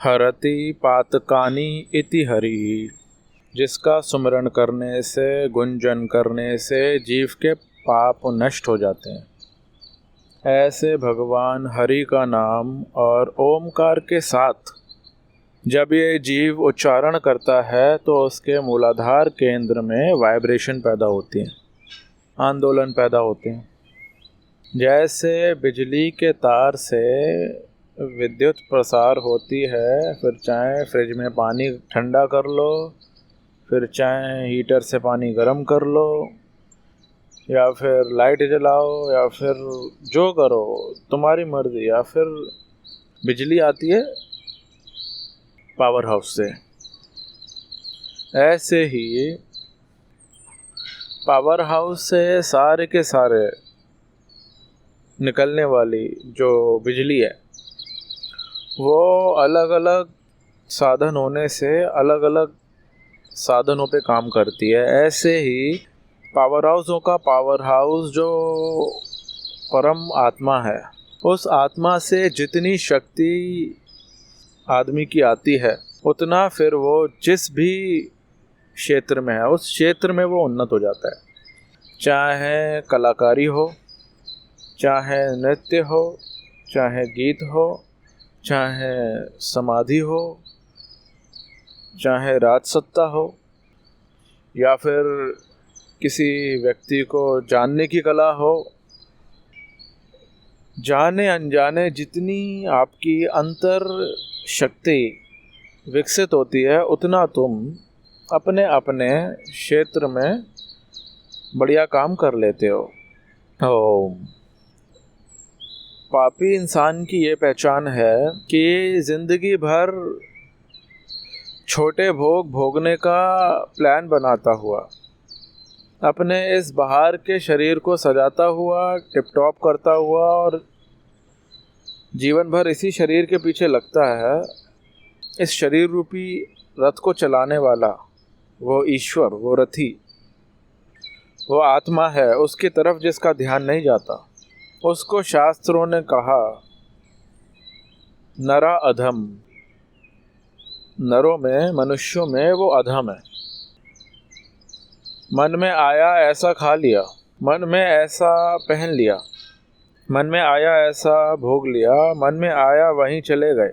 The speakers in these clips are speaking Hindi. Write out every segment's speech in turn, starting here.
हरति पातकानि इति हरि, जिसका सुमिरन करने से, गुंजन करने से जीव के पाप नष्ट हो जाते हैं। ऐसे भगवान हरि का नाम और ओमकार के साथ जब ये जीव उच्चारण करता है तो उसके मूलाधार केंद्र में वाइब्रेशन पैदा होती है, आंदोलन पैदा होते हैं। जैसे बिजली के तार से विद्युत प्रसार होती है, फिर चाहे फ्रिज में पानी ठंडा कर लो, फिर चाहे हीटर से पानी गर्म कर लो, या फिर लाइट जलाओ, या फिर जो करो तुम्हारी मर्जी, या फिर बिजली आती है पावर हाउस से। ऐसे ही पावर हाउस से सारे के सारे निकलने वाली जो बिजली है वो अलग अलग साधन होने से अलग अलग साधनों पे काम करती है। ऐसे ही पावर हाउसों का पावर हाउस जो परम आत्मा है, उस आत्मा से जितनी शक्ति आदमी की आती है उतना फिर वो जिस भी क्षेत्र में है उस क्षेत्र में वो उन्नत हो जाता है। चाहे कलाकारी हो, चाहे नृत्य हो, चाहे गीत हो, चाहे समाधि हो, चाहे राजसत्ता हो, या फिर किसी व्यक्ति को जानने की कला हो, जाने अनजाने जितनी आपकी अंतर शक्ति विकसित होती है उतना तुम अपने अपने क्षेत्र में बढ़िया काम कर लेते हो। ओम। पापी इंसान की ये पहचान है कि जिंदगी भर छोटे भोग भोगने का प्लान बनाता हुआ, अपने इस बाहर के शरीर को सजाता हुआ, टिप टॉप करता हुआ और जीवन भर इसी शरीर के पीछे लगता है। इस शरीर रूपी रथ को चलाने वाला वो ईश्वर, वो रथी, वो आत्मा है, उसकी तरफ जिसका ध्यान नहीं जाता, उसको शास्त्रों ने कहा नरा अधम। नरों में, मनुष्यों में वो अधम है। मन में आया ऐसा खा लिया, मन में ऐसा पहन लिया, मन में आया ऐसा भोग लिया, मन में आया वहीं चले गए।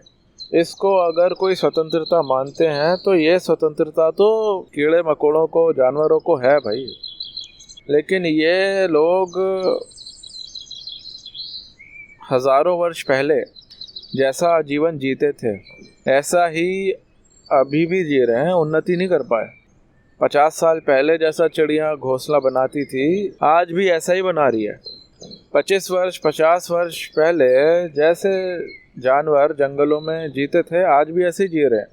इसको अगर कोई स्वतंत्रता मानते हैं तो ये स्वतंत्रता तो कीड़े मकोड़ों को, जानवरों को है भाई। लेकिन ये लोग हजारों वर्ष पहले जैसा जीवन जीते थे ऐसा ही अभी भी जी रहे हैं, उन्नति नहीं कर पाए। 50 साल पहले जैसा चिड़िया घोंसला बनाती थी आज भी ऐसा ही बना रही है। 25 वर्ष 50 वर्ष पहले जैसे जानवर जंगलों में जीते थे आज भी ऐसे जी रहे हैं।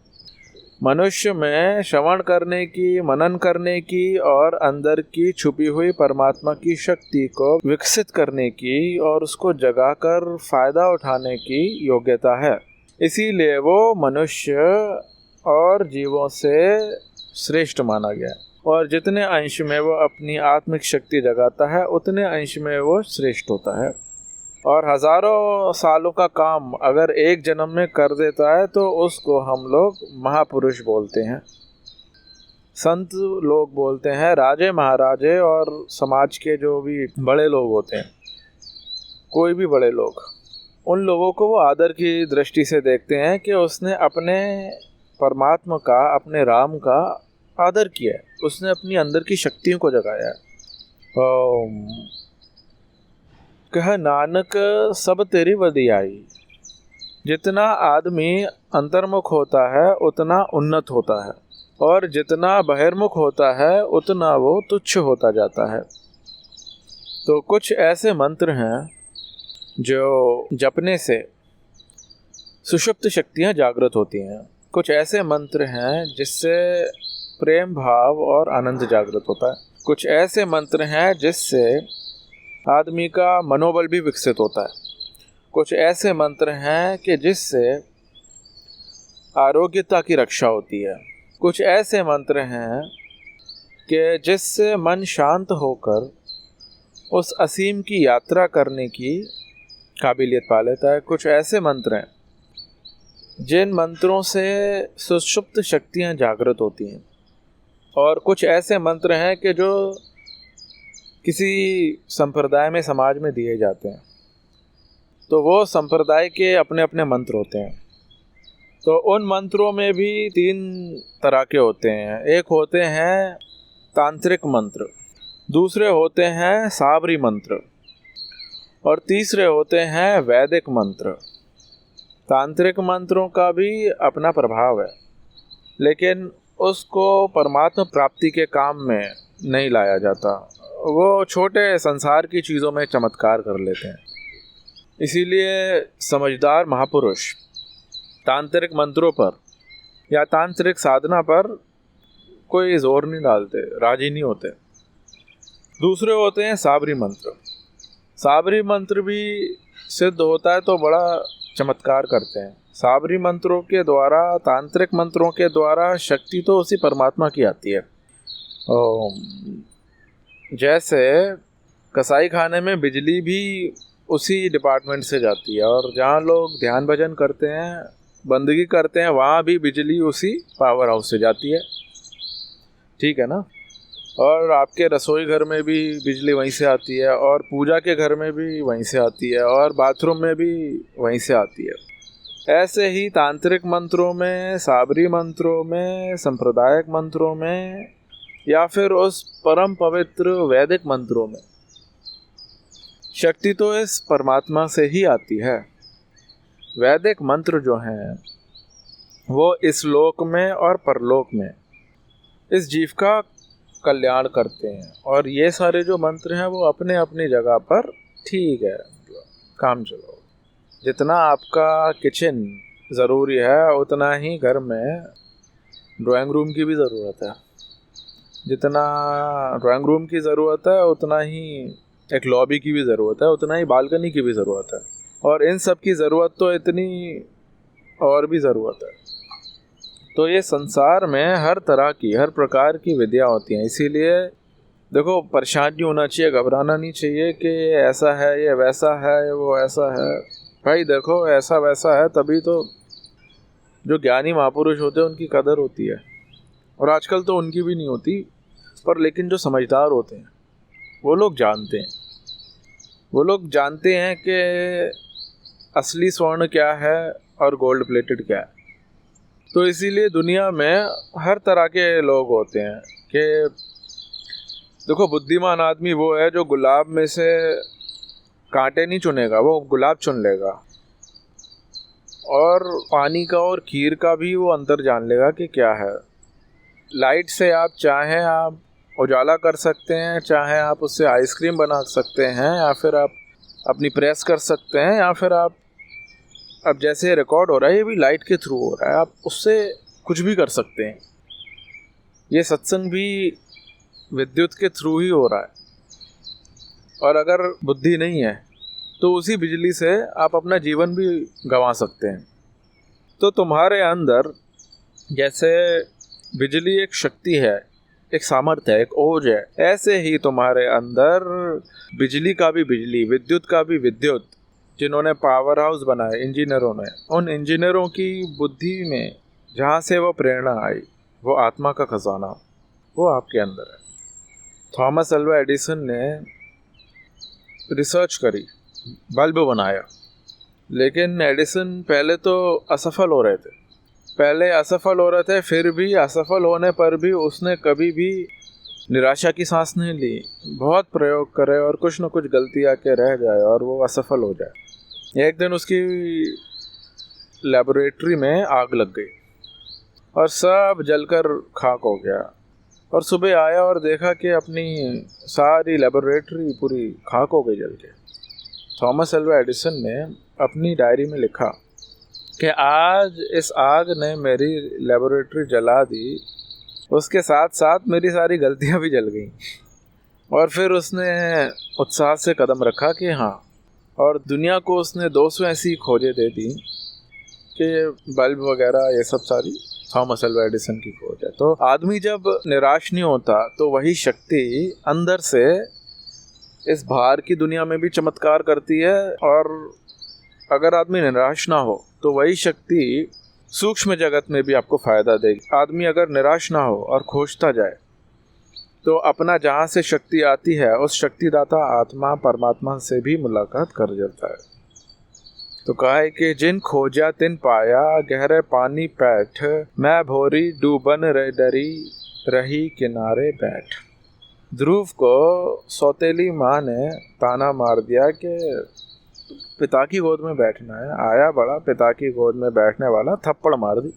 मनुष्य में श्रवण करने की, मनन करने की और अंदर की छुपी हुई परमात्मा की शक्ति को विकसित करने की और उसको जगाकर फायदा उठाने की योग्यता है। इसीलिए वो मनुष्य और जीवों से श्रेष्ठ माना गया है। और जितने अंश में वो अपनी आत्मिक शक्ति जगाता है उतने अंश में वो श्रेष्ठ होता है। और हजारों सालों का काम अगर एक जन्म में कर देता है तो उसको हम लोग महापुरुष बोलते हैं, संत लोग बोलते हैं, राजे महाराजे और समाज के जो भी बड़े लोग होते हैं, कोई भी बड़े लोग, उन लोगों को वो आदर की दृष्टि से देखते हैं कि उसने अपने परमात्मा का, अपने राम का आदर किया है, उसने अपनी अंदर की शक्तियों को जगाया है। ओम। कह नानक सब तेरी वदियाई। जितना आदमी अंतर्मुख होता है उतना उन्नत होता है, और जितना बहिर्मुख होता है उतना वो तुच्छ होता जाता है। तो कुछ ऐसे मंत्र हैं जो जपने से सुषुप्त शक्तियाँ जागृत होती हैं। कुछ ऐसे मंत्र हैं जिससे प्रेम भाव और आनंद जागृत होता है। कुछ ऐसे मंत्र हैं जिससे आदमी का मनोबल भी विकसित होता है। कुछ ऐसे मंत्र हैं कि जिससे आरोग्यता की रक्षा होती है। कुछ ऐसे मंत्र हैं कि जिससे मन शांत होकर उस असीम की यात्रा करने की काबिलियत पा लेता है। कुछ ऐसे मंत्र हैं जिन मंत्रों से सुषुप्त शक्तियाँ जागृत होती हैं, और कुछ ऐसे मंत्र हैं कि जो किसी संप्रदाय में, समाज में दिए जाते हैं, तो वो संप्रदाय के अपने अपने मंत्र होते हैं। तो उन मंत्रों में भी 3 तरह के होते हैं। एक होते हैं तांत्रिक मंत्र, दूसरे होते हैं साबरी मंत्र, और तीसरे होते हैं वैदिक मंत्र। तांत्रिक मंत्रों का भी अपना प्रभाव है, लेकिन उसको परमात्मा प्राप्ति के काम में नहीं लाया जाता। वो छोटे संसार की चीज़ों में चमत्कार कर लेते हैं। इसीलिए समझदार महापुरुष तांत्रिक मंत्रों पर या तांत्रिक साधना पर कोई जोर नहीं डालते, राजी नहीं होते। दूसरे होते हैं साबरी मंत्र। साबरी मंत्र भी सिद्ध होता है तो बड़ा चमत्कार करते हैं। साबरी मंत्रों के द्वारा, तांत्रिक मंत्रों के द्वारा शक्ति तो उसी परमात्मा की आती है। जैसे कसाई खाने में बिजली भी उसी डिपार्टमेंट से जाती है, और जहाँ लोग ध्यान भजन करते हैं, बंदगी करते हैं, वहाँ भी बिजली उसी पावर हाउस से जाती है। ठीक है ना। और आपके रसोई घर में भी बिजली वहीं से आती है, और पूजा के घर में भी वहीं से आती है, और बाथरूम में भी वहीं से आती है। ऐसे ही तांत्रिक मंत्रों में, साबरी मंत्रों में, सांप्रदायिक मंत्रों में, या फिर उस परम पवित्र वैदिक मंत्रों में शक्ति तो इस परमात्मा से ही आती है। वैदिक मंत्र जो हैं वो इस लोक में और परलोक में इस जीव का कल्याण करते हैं, और ये सारे जो मंत्र हैं वो अपने अपनी जगह पर ठीक है, काम चलो। जितना आपका किचन ज़रूरी है उतना ही घर में ड्राइंग रूम की भी ज़रूरत है। जितना ड्राइंग रूम की ज़रूरत है उतना ही एक लॉबी की भी ज़रूरत है, उतना ही बालकनी की भी ज़रूरत है, और इन सब की ज़रूरत तो इतनी और भी ज़रूरत है। तो ये संसार में हर तरह की, हर प्रकार की विद्या होती हैं। इसीलिए देखो, परेशान नहीं होना चाहिए, घबराना नहीं चाहिए कि ऐसा है, ये वैसा है, वो ऐसा है। भाई देखो, ऐसा वैसा है तभी तो जो ज्ञानी महापुरुष होते हैं उनकी कदर होती है, और आजकल तो उनकी भी नहीं होती, पर लेकिन जो समझदार होते हैं वो लोग जानते हैं। वो लोग जानते हैं कि असली स्वर्ण क्या है और गोल्ड प्लेटेड क्या है। तो इसीलिए दुनिया में हर तरह के लोग होते हैं कि देखो, बुद्धिमान आदमी वो है जो गुलाब में से कांटे नहीं चुनेगा, वो गुलाब चुन लेगा, और पानी का और खीर का भी वो अंतर जान लेगा कि क्या है। लाइट से आप चाहें आप उजाला कर सकते हैं, चाहे आप उससे आइसक्रीम बना सकते हैं, या फिर आप अपनी प्रेस कर सकते हैं, या फिर आप अब जैसे रिकॉर्ड हो रहा है ये भी लाइट के थ्रू हो रहा है, आप उससे कुछ भी कर सकते हैं। ये सत्संग भी विद्युत के थ्रू ही हो रहा है, और अगर बुद्धि नहीं है तो उसी बिजली से आप अपना जीवन भी गंवा सकते हैं। तो तुम्हारे अंदर जैसे बिजली एक शक्ति है, एक सामर्थ्य है, एक ओज है, ऐसे ही तुम्हारे अंदर बिजली का भी बिजली, विद्युत का भी विद्युत, जिन्होंने पावर हाउस बनाए इंजीनियरों ने, उन इंजीनियरों की बुद्धि में जहाँ से वो प्रेरणा आई, वो आत्मा का खजाना, वो आपके अंदर है। थॉमस अल्वा एडिसन ने रिसर्च करी, बल्ब बनाया, लेकिन एडिसन पहले तो असफल हो रहे थे, फिर भी असफल होने पर भी उसने कभी भी निराशा की सांस नहीं ली। बहुत प्रयोग करे और कुछ न कुछ गलती आके रह जाए और वो असफल हो जाए। एक दिन उसकी लेबोरेटरी में आग लग गई और सब जलकर खाक हो गया, और सुबह आया और देखा कि अपनी सारी लेबोरेटरी पूरी खाक हो गई जल के। थॉमस अल्वा एडिसन ने अपनी डायरी में लिखा कि आज इस आग ने मेरी लेबोरेटरी जला दी, उसके साथ साथ मेरी सारी गलतियां भी जल गईं। और फिर उसने उत्साह से कदम रखा कि हाँ, और दुनिया को उसने 200 ऐसी खोजें दे दी कि बल्ब वगैरह ये सब सारी थॉमस अल्वा एडिसन की खोज है। तो आदमी जब निराश नहीं होता तो वही शक्ति अंदर से इस बाहर की दुनिया में भी चमत्कार करती है, और अगर आदमी निराश ना हो तो वही शक्ति सूक्ष्म जगत में भी आपको फायदा देगी। आदमी अगर निराश ना हो और खोजता जाए तो अपना जहाँ से शक्ति आती है उस शक्तिदाता आत्मा परमात्मा से भी मुलाकात कर जाता है। तो कहा है कि जिन खोजा तिन पाया, गहरे पानी पैठ, मैं भोरी डूबन रह डरी, रही किनारे बैठ। ध्रुव को सौतेली माँ ने ताना मार दिया कि पिता की गोद में बैठना है। आया बड़ा पिता की गोद में बैठने वाला, थप्पड़ मार दी।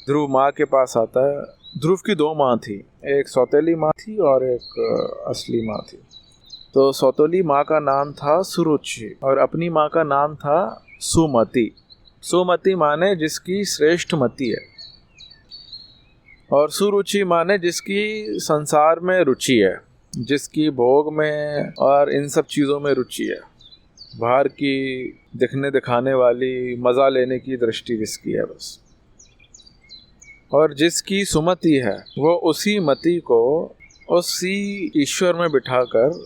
ध्रुव माँ के पास आता है। ध्रुव की दो माँ थी, एक सौतेली माँ थी और एक असली माँ थी। तो सौतेली माँ का नाम था सुरुचि और अपनी माँ का नाम था सुमति। सुमति माने जिसकी श्रेष्ठ मति है, और सुरुचि माने जिसकी संसार में रुचि है, जिसकी भोग में और इन सब चीज़ों में रुचि है। बाहर की दिखने दिखाने वाली, मज़ा लेने की दृष्टि जिसकी है बस। और जिसकी सुमति है वो उसी मति को उसी ईश्वर में बिठाकर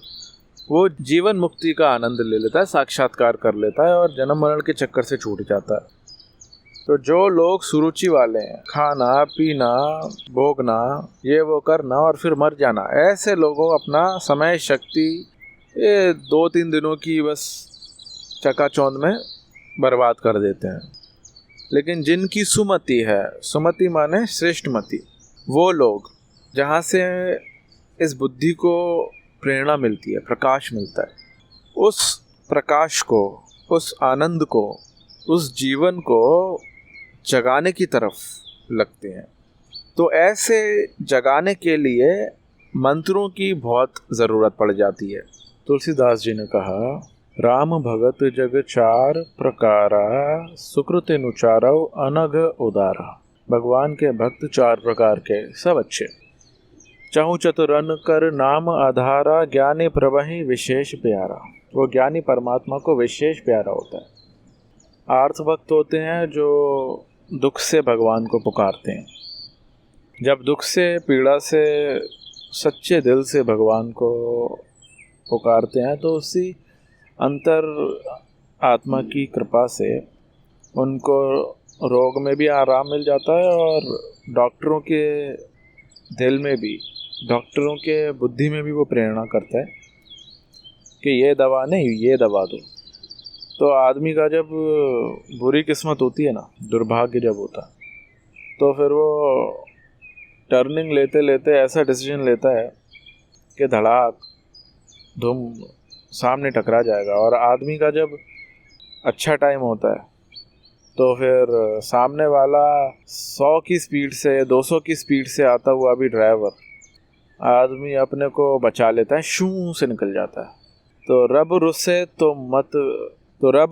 वो जीवन मुक्ति का आनंद ले लेता है, साक्षात्कार कर लेता है और जन्म मरण के चक्कर से छूट जाता है। तो जो लोग सुरुचि वाले हैं, खाना पीना भोगना ये वो करना और फिर मर जाना, ऐसे लोगों अपना समय शक्ति ये 2-3 दिनों की बस चकाचौंध में बर्बाद कर देते हैं। लेकिन जिनकी सुमति है, सुमति माने श्रेष्ठ मति, वो लोग जहाँ से इस बुद्धि को प्रेरणा मिलती है, प्रकाश मिलता है, उस प्रकाश को, उस आनंद को, उस जीवन को जगाने की तरफ लगते हैं। तो ऐसे जगाने के लिए मंत्रों की बहुत ज़रूरत पड़ जाती है। तुलसीदास जी ने कहा, राम भगत जग चार प्रकारा, सुकृत नुचारव अनघ उदारा। भगवान के भक्त 4 प्रकार के, सब अच्छे। चाहू चतुरन कर नाम आधारा, ज्ञानी प्रभहि विशेष प्यारा। वो ज्ञानी परमात्मा को विशेष प्यारा होता है। आर्थ भक्त होते हैं जो दुख से भगवान को पुकारते हैं। जब दुख से, पीड़ा से सच्चे दिल से भगवान को पुकारते हैं तो उसी अंतर आत्मा की कृपा से उनको रोग में भी आराम मिल जाता है और डॉक्टरों के दिल में भी, डॉक्टरों के बुद्धि में भी वो प्रेरणा करता है कि ये दवा नहीं, ये दवा दो। तो आदमी का जब बुरी किस्मत होती है ना, दुर्भाग्य जब होता है, तो फिर वो टर्निंग लेते लेते ऐसा डिसीजन लेता है कि धड़ाक धूम सामने टकरा जाएगा। और आदमी का जब अच्छा टाइम होता है तो फिर सामने वाला 100 की स्पीड से, 200 की स्पीड से आता हुआ भी ड्राइवर आदमी अपने को बचा लेता है, शू से निकल जाता है। तो रब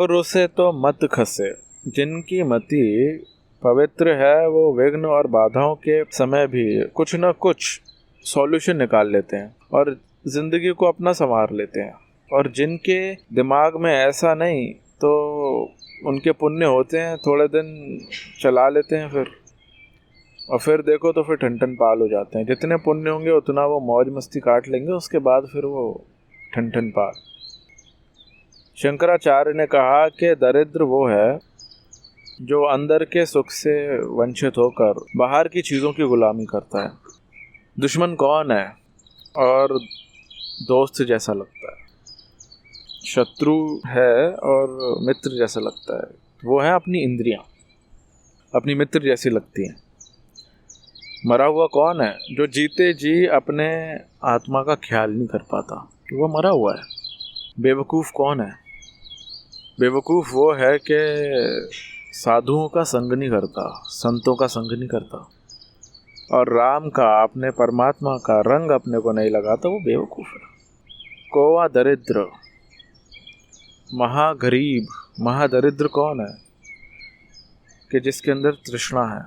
रुसे तो मत खसे। जिनकी मति पवित्र है वो विघ्न और बाधाओं के समय भी कुछ न कुछ सॉल्यूशन निकाल लेते हैं और जिंदगी को अपना संवार लेते हैं। और जिनके दिमाग में ऐसा नहीं तो उनके पुण्य होते हैं, थोड़े दिन चला लेते हैं फिर, और फिर देखो तो फिर ठन पाल हो जाते हैं। जितने पुण्य होंगे उतना वो मौज मस्ती काट लेंगे, उसके बाद फिर वो ठन पाल। शंकराचार्य ने कहा कि दरिद्र वो है जो अंदर के सुख से वंचित होकर बाहर की चीज़ों की गुलामी करता है। दुश्मन कौन है और दोस्त जैसा लगता है, शत्रु है और मित्र जैसा लगता है, वो है अपनी इंद्रियां, अपनी मित्र जैसी लगती हैं। मरा हुआ कौन है? जो जीते जी अपने आत्मा का ख्याल नहीं कर पाता, वो मरा हुआ है। बेवकूफ़ कौन है? बेवकूफ़ वो है कि साधुओं का संग नहीं करता, संतों का संग नहीं करता और राम का, अपने परमात्मा का रंग अपने को नहीं लगाता, वो बेवकूफ़ है। कोवा दरिद्र, महागरीब, महादरिद्र कौन है? कि जिसके अंदर तृष्णा है,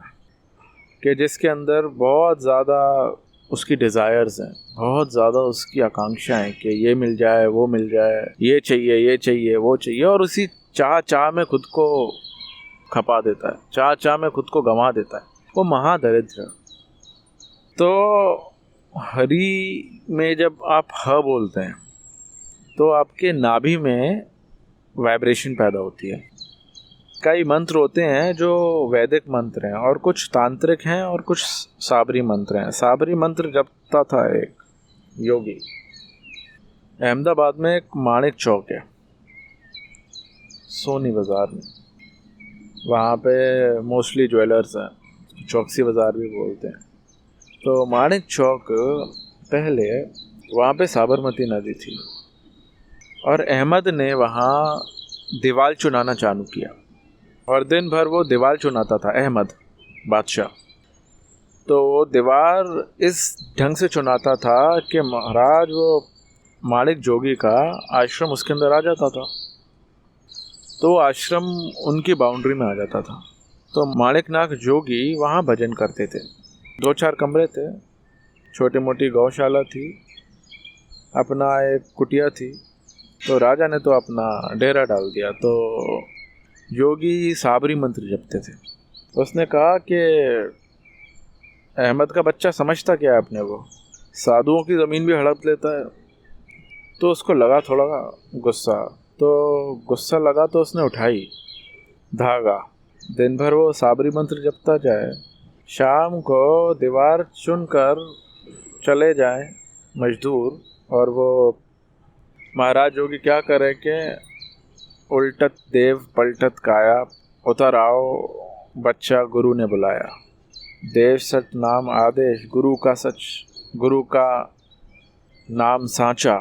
कि जिसके अंदर बहुत ज़्यादा उसकी डिज़ायर्स हैं, बहुत ज़्यादा उसकी आकांक्षाएं कि ये मिल जाए, वो मिल जाए, ये चाहिए, वो चाहिए, और उसी चाह में खुद को खपा देता है, चाह में खुद को गंवा देता है, वो महादरिद्र। तो हरि में जब आप ह बोलते हैं तो आपके नाभि में वाइब्रेशन पैदा होती है, कई मंत्र होते हैं जो वैदिक मंत्र हैं, और कुछ तांत्रिक हैं और कुछ साबरी मंत्र हैं। साबरी मंत्र जपता था एक योगी। अहमदाबाद में एक माणिक चौक है, सोनी बाज़ार में, वहाँ पे मोस्टली ज्वेलर्स हैं, चौकसी बाज़ार भी बोलते हैं। तो माणिक चौक पहले वहाँ पे साबरमती नदी थी, और अहमद ने वहाँ दीवार चुनाना चालू किया, और दिन भर वो दीवार चुनाता था, अहमद बादशाह। तो वो दीवार इस ढंग से चुनाता था कि महाराज वो माणिक जोगी का आश्रम उसके अंदर आ जाता था, तो आश्रम उनकी बाउंड्री में आ जाता था। तो माणिकनाथ जोगी वहाँ भजन करते थे। 2-4 कमरे थे, छोटी मोटी गौशाला थी, अपना एक कुटिया थी। तो राजा ने तो अपना डेरा डाल दिया। तो योगी साबरी मंत्र जपते थे। उसने कहा कि अहमद का बच्चा समझता क्या है अपने को, साधुओं की ज़मीन भी हड़प लेता है। तो उसको लगा थोड़ा गुस्सा, तो गुस्सा लगा तो उसने उठाई धागा। दिन भर वो साबरी मंत्र जपता जाए, शाम को दीवार चुनकर चले जाए मजदूर, और वो महाराज जोगी क्या करे कि उल्टत देव पलटत काया, उतर आओ बच्चा गुरु ने बुलाया। देव सच नाम आदेश, गुरु का सच, गुरु का नाम सांचा,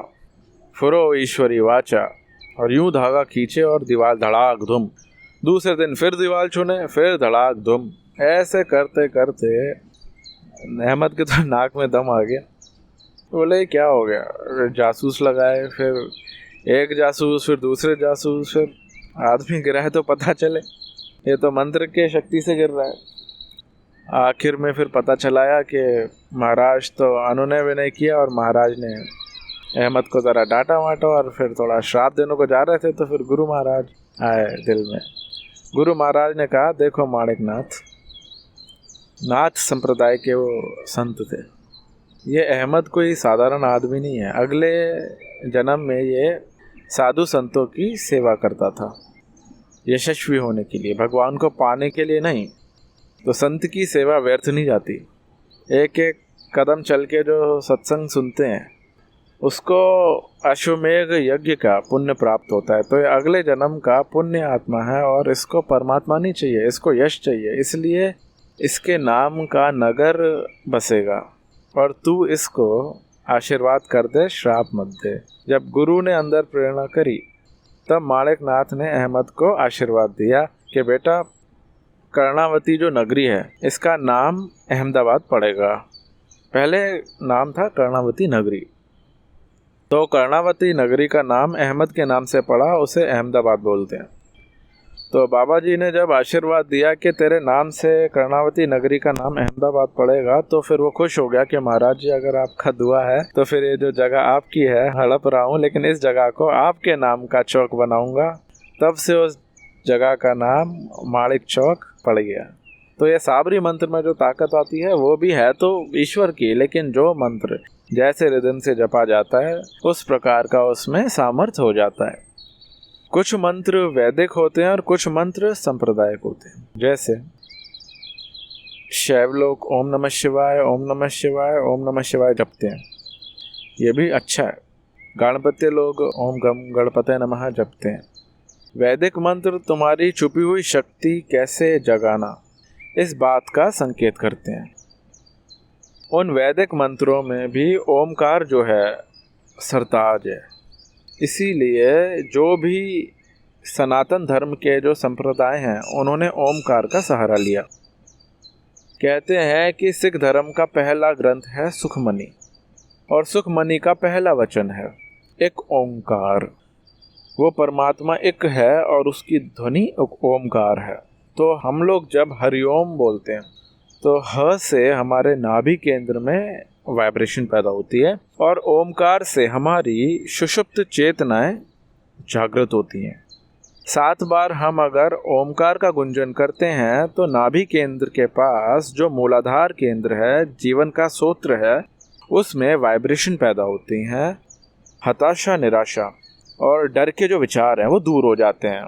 फुरो ईश्वरी वाचा। और यूं धागा खींचे और दीवार धड़ाक धुम। दूसरे दिन फिर दीवार चुने, फिर धड़ाक धुम। ऐसे करते करते अहमद के तो नाक में दम आ गया। बोले क्या हो गया, जासूस लगाए, फिर एक जासूस, फिर दूसरे जासूस, फिर आदमी गिरा है तो पता चले, ये तो मंत्र के शक्ति से गिर रहा है। आखिर में फिर पता चलाया कि महाराज तो अनुनय विनय किया, और महाराज ने अहमद को ज़रा डांटा वाटा, और फिर थोड़ा श्राप देने को जा रहे थे तो फिर गुरु महाराज आए दिल में। गुरु महाराज ने कहा, देखो माणिकनाथ, नाथ संप्रदाय के वो संत थे, ये अहमद कोई साधारण आदमी नहीं है। अगले जन्म में ये साधु संतों की सेवा करता था, यशस्वी होने के लिए, भगवान को पाने के लिए नहीं। तो संत की सेवा व्यर्थ नहीं जाती। एक एक कदम चल के जो सत्संग सुनते हैं उसको अश्वमेघ यज्ञ का पुण्य प्राप्त होता है। तो ये अगले जन्म का पुण्य आत्मा है, और इसको परमात्मा नहीं चाहिए, इसको यश चाहिए। इसलिए इसके नाम का नगर बसेगा, और तू इसको आशीर्वाद कर दे, श्राप मत दे। जब गुरु ने अंदर प्रेरणा करी, तब माणिकनाथ ने अहमद को आशीर्वाद दिया कि बेटा, कर्णावती जो नगरी है इसका नाम अहमदाबाद पड़ेगा। पहले नाम था कर्णावती नगरी, तो कर्णावती नगरी का नाम अहमद के नाम से पड़ा, उसे अहमदाबाद बोलते हैं। तो बाबा जी ने जब आशीर्वाद दिया कि तेरे नाम से कर्णावती नगरी का नाम अहमदाबाद पड़ेगा, तो फिर वो खुश हो गया कि महाराज जी अगर आपका दुआ है तो फिर ये जो जगह आपकी है, हड़प रहा हूँ, लेकिन इस जगह को आपके नाम का चौक बनाऊंगा। तब से उस जगह का नाम माणिक चौक पड़ गया। तो ये साबरी मंत्र में जो ताकत आती है वो भी है तो ईश्वर की, लेकिन जो मंत्र जैसे रिदम से जपा जाता है उस प्रकार का उसमें सामर्थ्य हो जाता है। कुछ मंत्र वैदिक होते हैं और कुछ मंत्र सांप्रदायिक होते हैं। जैसे शैव लोग ओम नमः शिवाय, ओम नमः शिवाय, ओम नमः शिवाय जपते हैं, ये भी अच्छा है। गणपति लोग ओम गम गणपते नमः जपते हैं। वैदिक मंत्र तुम्हारी छुपी हुई शक्ति कैसे जगाना, इस बात का संकेत करते हैं। उन वैदिक मंत्रों में भी ओमकार जो है सरताज है। इसीलिए जो भी सनातन धर्म के जो संप्रदाय हैं उन्होंने ओमकार का सहारा लिया। कहते हैं कि सिख धर्म का पहला ग्रंथ है सुखमनी, और सुखमनी का पहला वचन है एक ओंकार। वो परमात्मा एक है और उसकी ध्वनि ओमकार है। तो हम लोग जब हरिओम बोलते हैं तो ह से हमारे नाभि केंद्र में वाइब्रेशन पैदा होती है, और ओमकार से हमारी सुषुप्त चेतनाएं जागृत होती हैं। 7 बार हम अगर ओमकार का गुंजन करते हैं तो नाभि केंद्र के पास जो मूलाधार केंद्र है, जीवन का सूत्र है, उसमें वाइब्रेशन पैदा होती हैं। हताशा, निराशा और डर के जो विचार हैं वो दूर हो जाते हैं,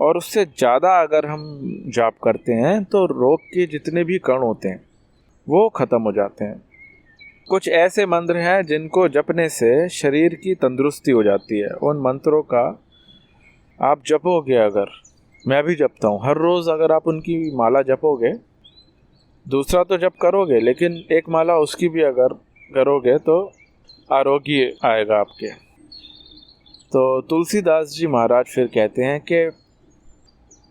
और उससे ज़्यादा अगर हम जाप करते हैं तो रोग के जितने भी कण होते हैं वो ख़त्म हो जाते हैं। कुछ ऐसे मंत्र हैं जिनको जपने से शरीर की तंदुरुस्ती हो जाती है। उन मंत्रों का आप जपोगे, अगर मैं भी जपता हूँ, हर रोज़ अगर आप उनकी माला जपोगे, दूसरा तो जप करोगे लेकिन एक माला उसकी भी अगर करोगे तो आरोग्य आएगा आपके। तो तुलसीदास जी महाराज फिर कहते हैं कि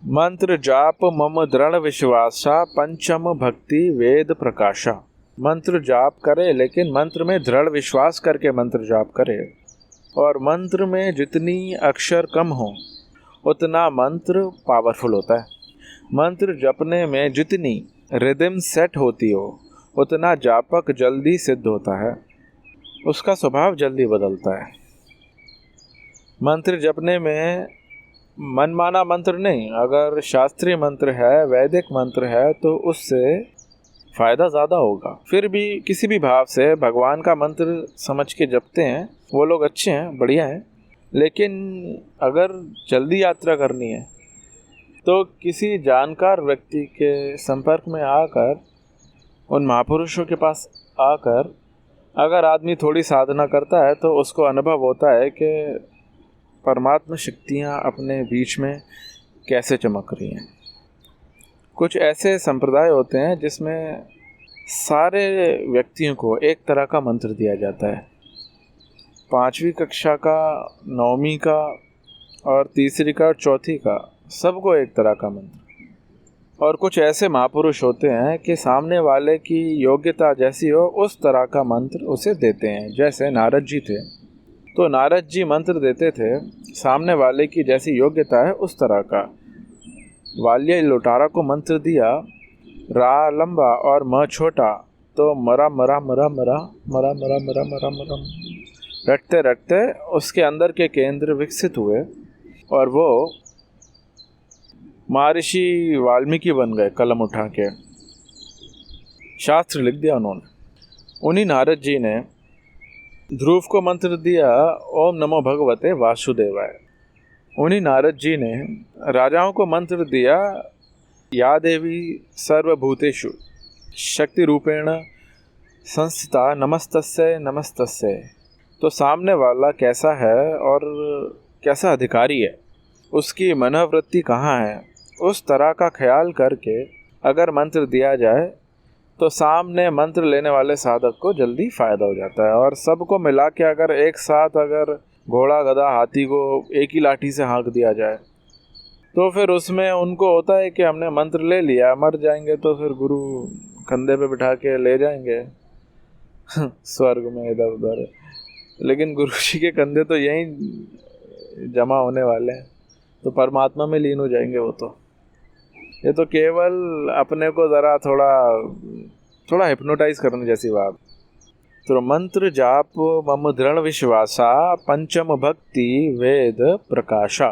मंत्र जाप मम दृढ़ विश्वासा पंचम भक्ति वेद प्रकाशा। मंत्र जाप करे लेकिन मंत्र में दृढ़ विश्वास करके मंत्र जाप करे, और मंत्र में जितनी अक्षर कम हो उतना मंत्र पावरफुल होता है। मंत्र जपने में जितनी रिदम सेट होती हो उतना जापक जल्दी सिद्ध होता है, उसका स्वभाव जल्दी बदलता है। मंत्र जपने में मनमाना मंत्र नहीं, अगर शास्त्रीय मंत्र है, वैदिक मंत्र है तो उससे फ़ायदा ज़्यादा होगा। फिर भी किसी भी भाव से भगवान का मंत्र समझ के जपते हैं वो लोग अच्छे हैं, बढ़िया हैं। लेकिन अगर जल्दी यात्रा करनी है तो किसी जानकार व्यक्ति के संपर्क में आकर, उन महापुरुषों के पास आकर अगर आदमी थोड़ी साधना करता है तो उसको अनुभव होता है कि परमात्मा शक्तियाँ अपने बीच में कैसे चमक रही हैं। कुछ ऐसे संप्रदाय होते हैं जिसमें सारे व्यक्तियों को एक तरह का मंत्र दिया जाता है, 5वीं कक्षा का, 9वीं का और 3री का और 4थी का, सबको एक तरह का मंत्र। और कुछ ऐसे महापुरुष होते हैं कि सामने वाले की योग्यता जैसी हो उस तरह का मंत्र उसे देते हैं। जैसे नारद जी थे तो नारद जी मंत्र देते थे सामने वाले की जैसी योग्यता है उस तरह का। वाल्य लोटारा को मंत्र दिया रा लंबा और म छोटा, तो मरा मरा मरा मरा मरा मरा मरा मरा मरा रटते रटते उसके अंदर के केंद्र विकसित हुए और वो महर्षि वाल्मीकि बन गए। कलम उठा के शास्त्र लिख दिया उन्होंने। उन्हीं नारद जी ने ध्रुव को मंत्र दिया ओम नमो भगवते वासुदेवाय। उन्हीं नारद जी ने राजाओं को मंत्र दिया या देवी सर्वभूतेषु शक्ति रूपेण संस्थिता नमस्तस्यै नमस्तस्यै। तो सामने वाला कैसा है और कैसा अधिकारी है, उसकी मनोवृत्ति कहाँ है, उस तरह का ख्याल करके अगर मंत्र दिया जाए तो सामने मंत्र लेने वाले साधक को जल्दी फ़ायदा हो जाता है। और सबको मिला के अगर एक साथ अगर घोड़ा गधा हाथी को एक ही लाठी से हाँक दिया जाए तो फिर उसमें उनको होता है कि हमने मंत्र ले लिया, मर जाएंगे तो फिर गुरु कंधे पे बिठा के ले जाएंगे स्वर्ग में इधर उधर। लेकिन गुरु जी के कंधे तो यहीं जमा होने वाले हैं, तो परमात्मा में लीन हो जाएंगे वो। तो ये तो केवल अपने को ज़रा थोड़ा हिप्नोटाइज करने जैसी बात। तो मंत्र जाप मम दृढ़ विश्वासा पंचम भक्ति वेद प्रकाशा,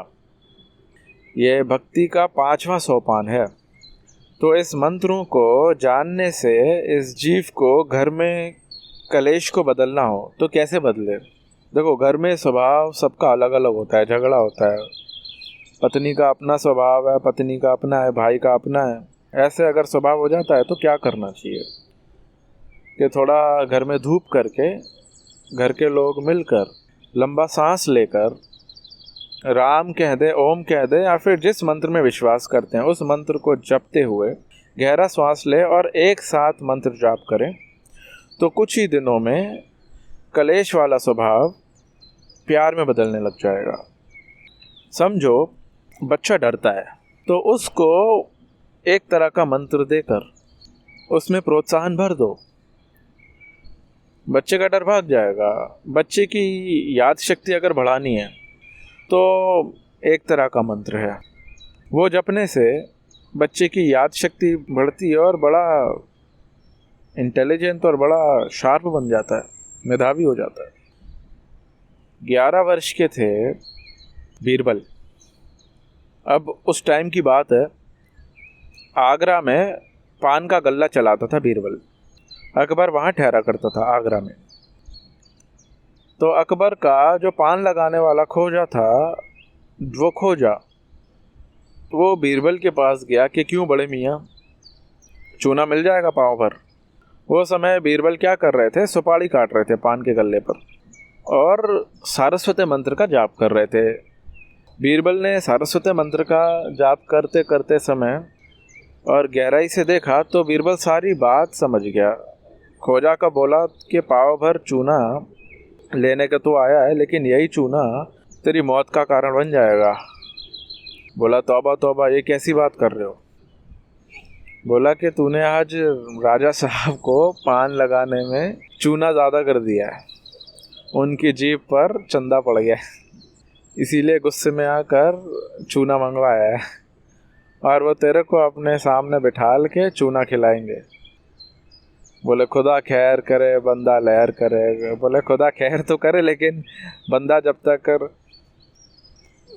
ये भक्ति का 5वां सोपान है। तो इस मंत्रों को जानने से इस जीव को घर में कलेश को बदलना हो तो कैसे बदले। देखो, घर में स्वभाव सबका अलग अलग होता है, झगड़ा होता है, पत्नी का अपना स्वभाव है, पत्नी का अपना है, भाई का अपना है। ऐसे अगर स्वभाव हो जाता है तो क्या करना चाहिए कि थोड़ा घर में धूप करके घर के लोग मिलकर लंबा सांस लेकर राम कह दे, ओम कह दे, या फिर जिस मंत्र में विश्वास करते हैं उस मंत्र को जपते हुए गहरा श्वास ले और एक साथ मंत्र जाप करें तो कुछ ही दिनों में कलेश वाला स्वभाव प्यार में बदलने लग जाएगा। समझो बच्चा डरता है तो उसको एक तरह का मंत्र देकर उसमें प्रोत्साहन भर दो, बच्चे का डर भाग जाएगा। बच्चे की याद शक्ति अगर बढ़ानी है तो एक तरह का मंत्र है, वो जपने से बच्चे की याद शक्ति बढ़ती है और बड़ा इंटेलिजेंट और बड़ा शार्प बन जाता है, मेधावी हो जाता है। 11 वर्ष के थे बीरबल। अब उस टाइम की बात है, आगरा में पान का गल्ला चलाता था बीरबल। अकबर वहाँ ठहरा करता था आगरा में। तो अकबर का जो पान लगाने वाला खोजा था वो खोजा, वो बीरबल के पास गया कि क्यों बड़े मियाँ, चूना मिल जाएगा पाँव भर। वो समय बीरबल क्या कर रहे थे, सुपारी काट रहे थे पान के गल्ले पर और सारस्वती मंत्र का जाप कर रहे थे। बीरबल ने सारस्वती मंत्र का जाप करते करते समय और गहराई से देखा तो बीरबल सारी बात समझ गया। खोजा का बोला कि पाव भर चूना लेने का तो आया है, लेकिन यही चूना तेरी मौत का कारण बन जाएगा। बोला तौबा तौबा, ये कैसी बात कर रहे हो। बोला कि तूने आज राजा साहब को पान लगाने में चूना ज़्यादा कर दिया है, उनकी जीभ पर चंदा पड़ गया, इसीलिए गुस्से में आकर चूना मंगवाया है और वो तेरे को अपने सामने बिठाल के चूना खिलाएंगे। बोले खुदा खैर करे बंदा लहर करे। बोले खुदा खैर तो करे, लेकिन बंदा जब तक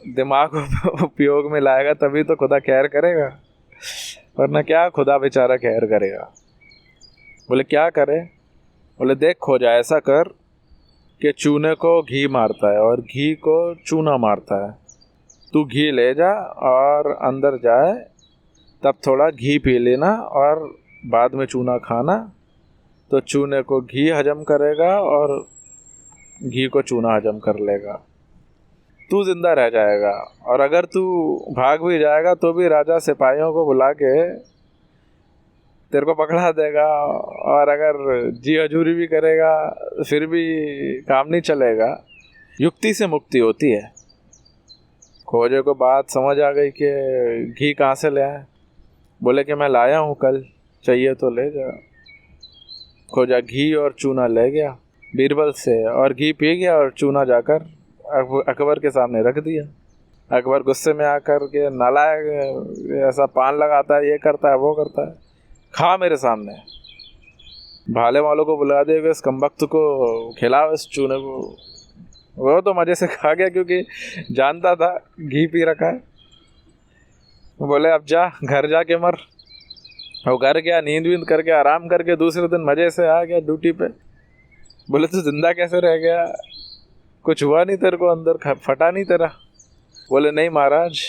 दिमाग उपयोग में लाएगा तभी तो खुदा खैर करेगा, वरना क्या खुदा बेचारा खैर करेगा। बोले क्या करे। बोले देख खोजा, ऐसा कर कि चूने को घी मारता है और घी को चूना मारता है, तू घी ले जा और अंदर जाए, तब थोड़ा घी पी लेना और बाद में चूना खाना, तो चूने को घी हजम करेगा और घी को चूना हजम कर लेगा, तू जिंदा रह जाएगा। और अगर तू भाग भी जाएगा तो भी राजा सिपाहियों को बुला के तेरे को पकड़ा देगा, और अगर जी हजूरी भी करेगा फिर भी काम नहीं चलेगा। युक्ति से मुक्ति होती है। खोजे को बात समझ आ गई कि घी कहाँ से ले आए। बोले कि मैं लाया हूँ, कल चाहिए तो ले जा। खोजा घी और चूना ले गया बीरबल से और घी पी गया और चूना जाकर अकबर के सामने रख दिया। अकबर गुस्से में आकर के नालायक, ऐसा पान लगाता है, ये करता है वो करता है, खा मेरे सामने। भाले वालों को बुला दे, इस कमबख्त को खिलाओ इस चूने को। वो तो मज़े से खा गया क्योंकि जानता था घी पी रखा है। बोले अब जा घर जाके मर। वो घर गया, नींद वींद करके आराम करके दूसरे दिन मज़े से आ गया ड्यूटी पे। बोले तू जिंदा कैसे रह गया, कुछ हुआ नहीं तेरे को, अंदर फटा नहीं तेरा। बोले नहीं महाराज।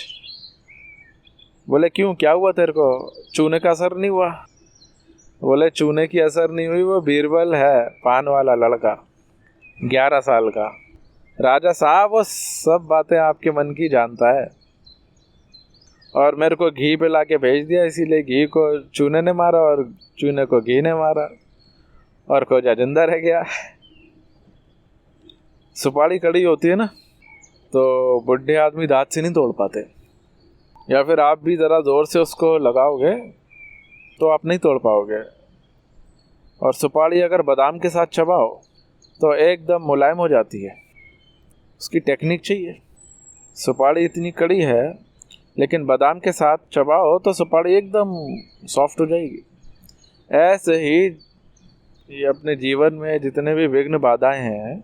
बोले क्यों, क्या हुआ तेरे को, चूने का असर नहीं हुआ। बोले चूने की असर नहीं हुई, वो बीरबल है पान वाला लड़का 11 साल का। राजा साहब वो सब बातें आपके मन की जानता है, और मेरे को घी पे ला के भेज दिया, इसीलिए घी को चूने ने मारा और चूने को घी ने मारा और खोजा जिंदा रह गया। सुपारी कड़ी होती है ना, तो बुढ़े आदमी दांत से नहीं तोड़ पाते, या फिर आप भी ज़रा ज़ोर से उसको लगाओगे तो आप नहीं तोड़ पाओगे। और सुपारी अगर बादाम के साथ चबाओ तो एकदम मुलायम हो जाती है, उसकी टेक्निक चाहिए। सुपारी इतनी कड़ी है, लेकिन बादाम के साथ चबाओ तो सुपारी एकदम सॉफ्ट हो जाएगी। ऐसे ही ये अपने जीवन में जितने भी विघ्न बाधाएं हैं,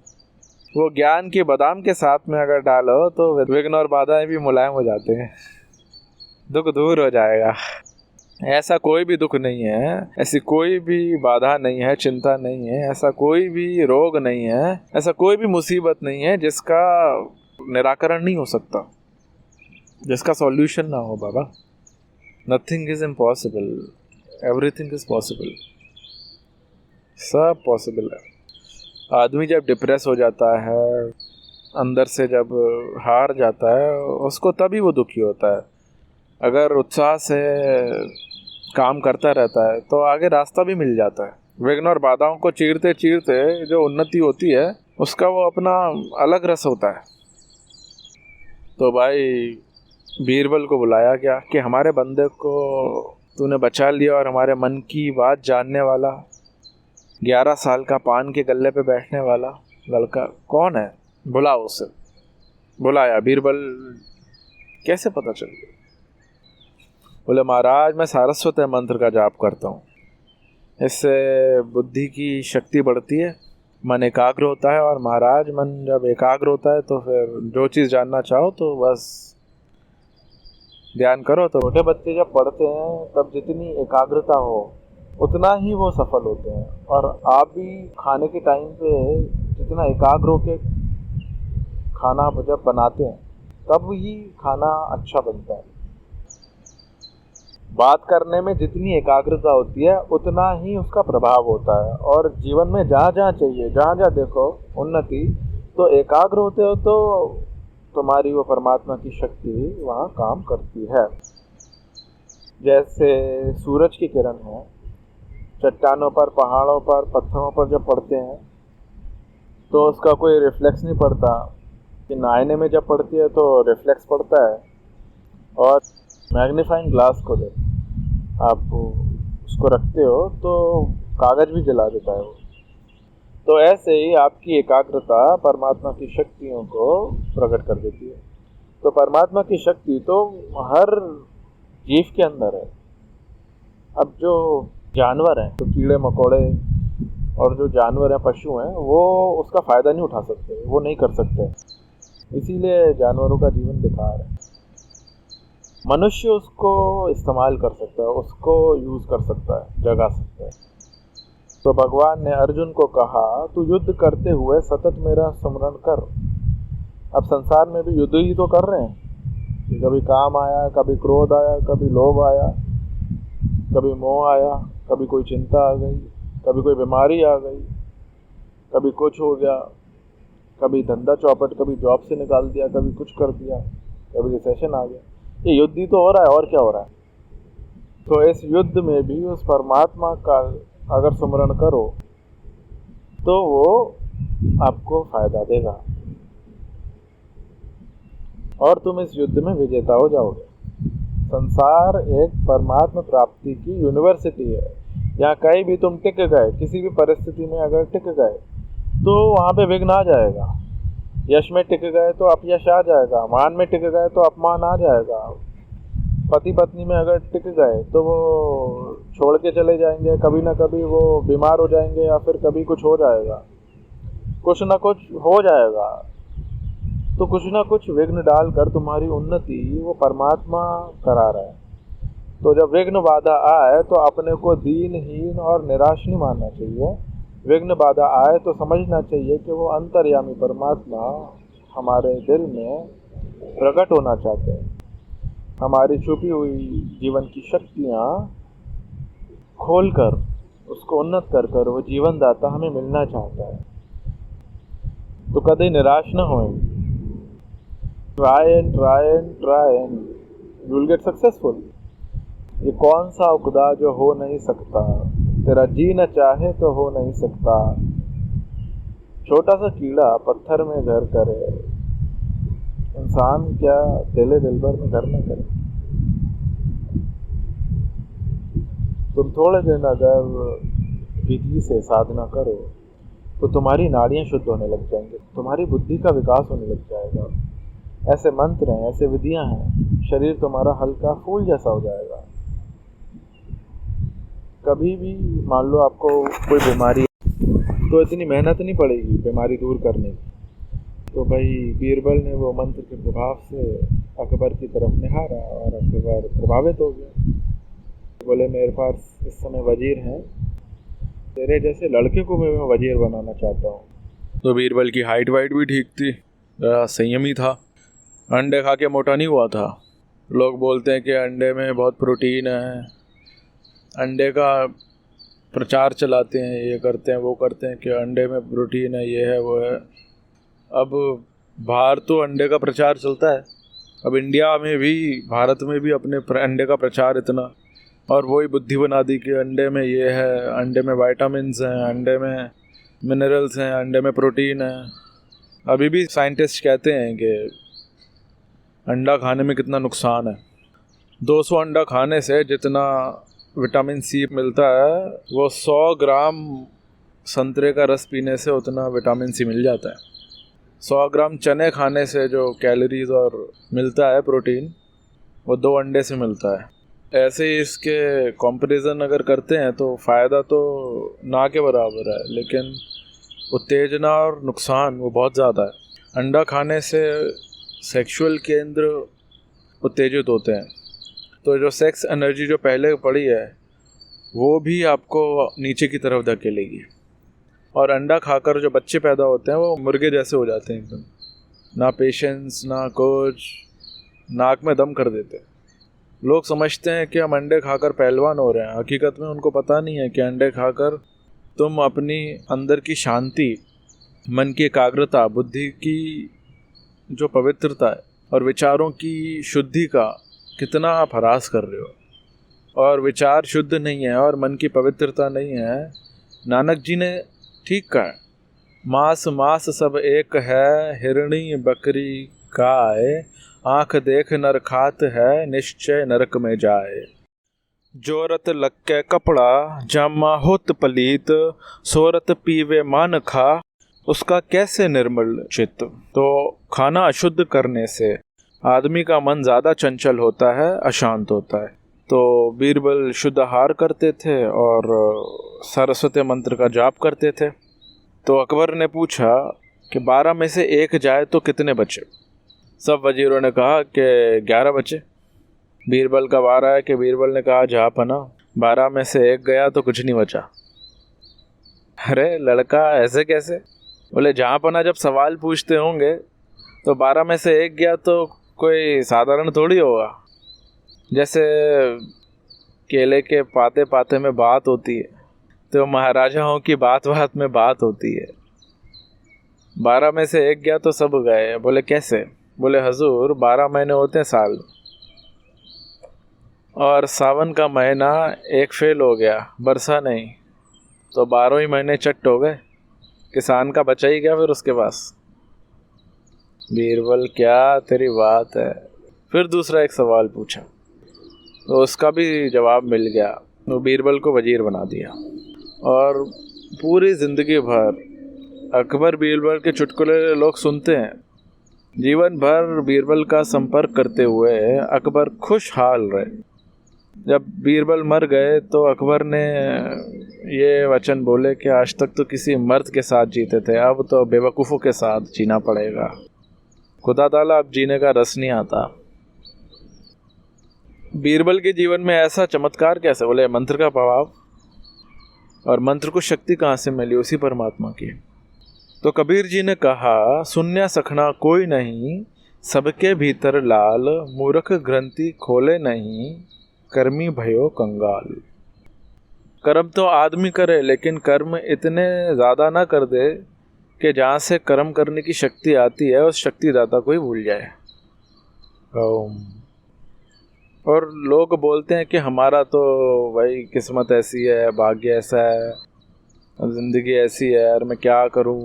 वो ज्ञान की बादाम के साथ में अगर डालो तो विघ्न और बाधाएं भी मुलायम हो जाते हैं, दुख दूर हो जाएगा। ऐसा कोई भी दुख नहीं है, ऐसी कोई भी बाधा नहीं है, चिंता नहीं है, ऐसा कोई भी रोग नहीं है, ऐसा कोई भी मुसीबत नहीं है जिसका निराकरण नहीं हो सकता, जिसका सॉल्यूशन ना हो बाबा। Nothing is impossible, everything is possible, सब पॉसिबल है। आदमी जब डिप्रेस हो जाता है, अंदर से जब हार जाता है, उसको तभी वो दुखी होता है। अगर उत्साह से काम करता रहता है तो आगे रास्ता भी मिल जाता है। विघ्न और बाधाओं को चीरते चीरते जो उन्नति होती है, उसका वो अपना अलग रस होता है। तो भाई बीरबल को बुलाया गया कि हमारे बंदे को तूने बचा लिया, और हमारे मन की बात जानने वाला 11 साल का पान के गल्ले पे बैठने वाला लड़का कौन है, बुलाओ उसे। बुलाया। बीरबल कैसे पता चल गया। बोले महाराज मैं सारस्वती मंत्र का जाप करता हूँ, इससे बुद्धि की शक्ति बढ़ती है, मन एकाग्र होता है, और महाराज मन जब एकाग्र होता है तो फिर जो चीज़ जानना चाहो तो बस ध्यान करो। तो छोटे बच्चे जब पढ़ते हैं तब जितनी एकाग्रता हो उतना ही वो सफल होते हैं, और आप भी खाने के टाइम पे जितना एकाग्र होकर खाना जब बनाते हैं तब ही खाना अच्छा बनता है। बात करने में जितनी एकाग्रता होती है उतना ही उसका प्रभाव होता है। और जीवन में जहाँ जहाँ चाहिए, जहाँ जहाँ देखो उन्नति, तो एकाग्र होते हो तो तुम्हारी वो परमात्मा की शक्ति वहाँ काम करती है। जैसे सूरज की किरण है, चट्टानों पर, पहाड़ों पर, पत्थरों पर जब पड़ते हैं तो उसका कोई रिफ्लेक्स नहीं पड़ता, कि आईने में जब पड़ती है तो रिफ्लेक्स पड़ता है। और मैग्नीफाइंग ग्लास को जब आप उसको रखते हो तो कागज भी जला देता है वो। तो ऐसे ही आपकी एकाग्रता परमात्मा की शक्तियों को प्रकट कर देती है। तो परमात्मा की शक्ति तो हर जीव के अंदर है। अब जो जानवर हैं, तो कीड़े मकोड़े और जो जानवर हैं, पशु हैं, वो उसका फ़ायदा नहीं उठा सकते, वो नहीं कर सकते, इसीलिए जानवरों का जीवन बेकार है। मनुष्य उसको इस्तेमाल कर सकता है, उसको यूज़ कर सकता है, जगा सकता है। तो भगवान ने अर्जुन को कहा, तू युद्ध करते हुए सतत मेरा स्मरण कर। अब संसार में भी युद्ध ही तो कर रहे हैं कि कभी काम आया, कभी क्रोध आया, कभी लोभ आया, कभी मोह आया, कभी कोई चिंता आ गई, कभी कोई बीमारी आ गई, कभी कुछ हो गया, कभी धंधा चौपट, कभी जॉब से निकाल दिया, कभी कुछ कर दिया, कभी रिसेशन आ गया। ये युद्ध ही तो हो रहा है, और क्या हो रहा है। तो इस युद्ध में भी उस परमात्मा का अगर स्मरण करो तो वो आपको फायदा देगा और तुम इस युद्ध में विजेता हो जाओगे। संसार एक परमात्मा प्राप्ति की यूनिवर्सिटी है। यहाँ कहीं भी तुम टिक गए, किसी भी परिस्थिति में अगर टिक गए तो वहाँ पे विघ्न आ जाएगा। यश में टिक गए तो अपयश आ जाएगा, मान में टिक गए तो अपमान आ जाएगा, पति पत्नी में अगर टिक गए तो वो छोड़ के चले जाएंगे, कभी ना कभी वो बीमार हो जाएंगे, या फिर कभी कुछ हो जाएगा, कुछ ना कुछ हो जाएगा। तो कुछ ना कुछ विघ्न डालकर तुम्हारी उन्नति वो परमात्मा करा रहा है। तो जब विघ्न बाधा आए तो अपने को दीनहीन और निराश नहीं मानना चाहिए। विघ्न बाधा आए तो समझना चाहिए कि वो अंतर्यामी परमात्मा हमारे दिल में प्रकट होना चाहते हैं। हमारी छुपी हुई जीवन की शक्तियाँ खोलकर उसको उन्नत कर कर वो जीवन दाता हमें मिलना चाहता है। तो कभी निराश न होएं। Try and you will get successful. ये कौन सा उकदा जो हो नहीं सकता, तेरा जी न चाहे तो हो नहीं सकता। छोटा सा कीड़ा पत्थर में घर करे, इंसान क्या दिले दिलबर में घर न करे। तुम थोड़े दिन अगर विधि से साधना करो तो तुम्हारी नाड़ियाँ शुद्ध होने लग जाएंगी, तुम्हारी बुद्धि का विकास होने लग जाएगा। ऐसे मंत्र हैं, ऐसे विधियां हैं, शरीर तुम्हारा हल्का फूल जैसा हो जाएगा। कभी भी मान लो आपको कोई बीमारी तो इतनी मेहनत नहीं पड़ेगी बीमारी दूर करने की। तो भाई बीरबल ने वो मंत्र के प्रभाव से अकबर की तरफ निहारा और अकबर प्रभावित हो गया। बोले मेरे पास इस समय वजीर हैं, तेरे जैसे लड़के को मैं वजीर बनाना चाहता हूँ। तो बीरबल की हाइट वाइट भी ठीक थी, संयमी था, अंडे खा के मोटा नहीं हुआ था। लोग बोलते हैं कि अंडे में बहुत प्रोटीन है, अंडे का प्रचार चलाते हैं, ये करते हैं वो करते हैं कि अंडे में प्रोटीन है, ये है वो है। अब बाहर तो अंडे का प्रचार चलता है, अब इंडिया में भी, भारत में भी अपने अंडे का प्रचार इतना, और वही बुद्धि बना दी कि अंडे में ये है, अंडे में विटामिन्स हैं, अंडे में मिनरल्स हैं, अंडे में प्रोटीन है। अभी भी साइंटिस्ट कहते हैं कि अंडा खाने में कितना नुकसान है। 200 अंडा खाने से जितना विटामिन सी मिलता है वो 100 ग्राम संतरे का रस पीने से उतना विटामिन सी मिल जाता है। 100 ग्राम चने खाने से जो कैलोरीज और मिलता है प्रोटीन, वो 2 अंडे से मिलता है। ऐसे ही इसके कंपैरिजन अगर करते हैं तो फ़ायदा तो ना के बराबर है, लेकिन उत्तेजना और नुकसान वो बहुत ज़्यादा है। अंडा खाने से सेक्सुअल केंद्र उत्तेजित होते हैं, तो जो सेक्स एनर्जी जो पहले पड़ी है वो भी आपको नीचे की तरफ धकेलेगी। और अंडा खाकर जो बच्चे पैदा होते हैं वो मुर्गे जैसे हो जाते हैं, एकदम ना पेशेंस ना कुछ, नाक में दम कर देते हैं। लोग समझते हैं कि हम अंडे खाकर पहलवान हो रहे हैं, हकीकत में उनको पता नहीं है कि अंडे खाकर तुम अपनी अंदर की शांति, मन की एकाग्रता, बुद्धि की जो पवित्रता है और विचारों की शुद्धि का कितना आप ह्रास कर रहे हो। और विचार शुद्ध नहीं है और मन की पवित्रता नहीं है, नानक जी ने ठीक कहा, मास मास सब एक है, हिरणी बकरी गाय, आँख देख नर खात है, निश्चय नरक में जाए। जोरत लग के कपड़ा, जामा होत पलीत, सोरत पीवे मान खा, उसका कैसे निर्मल चित्त। तो खाना अशुद्ध करने से आदमी का मन ज़्यादा चंचल होता है, अशांत होता है। तो बीरबल शुद्ध आहार करते थे और सरस्वती मंत्र का जाप करते थे। तो अकबर ने पूछा कि 12 में से एक जाए तो कितने बचे। सब वजीरों ने कहा कि 11 बचे। बीरबल का वारा है कि बीरबल ने कहा, जहाँपना 12 में से एक गया तो कुछ नहीं बचा। अरे लड़का ऐसे कैसे? बोले जहाँपना जब सवाल पूछते होंगे तो 12 में से एक गया तो कोई साधारण थोड़ी होगा। जैसे केले के पाते पाते में बात होती है, तो महाराजाओं की बात बात में बात होती है। 12 में से एक गया तो सब गए। बोले कैसे? बोले हजूर 12 महीने होते हैं साल, और सावन का महीना एक फेल हो गया, बरसा नहीं, तो 12 ही महीने चट हो गए। किसान का बचा ही गया फिर उसके पास। बीरबल क्या तेरी बात है। फिर दूसरा एक सवाल पूछा तो उसका भी जवाब मिल गया। वो बीरबल को वजीर बना दिया और पूरी ज़िंदगी भर अकबर बीरबल के चुटकुले लोग सुनते हैं। जीवन भर बीरबल का संपर्क करते हुए अकबर खुशहाल रहे। जब बीरबल मर गए तो अकबर ने ये वचन बोले कि आज तक तो किसी मर्द के साथ जीते थे, अब तो बेवकूफ़ों के साथ जीना पड़ेगा। खुदा ताला अब जीने का रस नहीं आता। बीरबल के जीवन में ऐसा चमत्कार कैसे? बोले मंत्र का प्रभाव। और मंत्र को शक्ति कहाँ से मिली? उसी परमात्मा की। तो कबीर जी ने कहा, सुन्या सखना कोई नहीं, सबके भीतर लाल, मूर्ख ग्रंथि खोले नहीं, कर्मी भयो कंगाल। कर्म तो आदमी करे, लेकिन कर्म इतने ज़्यादा ना कर दे कि जहाँ से कर्म करने की शक्ति आती है उस शक्तिदाता को ही भूल जाए। ओम। और लोग बोलते हैं कि हमारा तो भाई किस्मत ऐसी है, भाग्य ऐसा है, ज़िंदगी ऐसी है, यार मैं क्या करूं,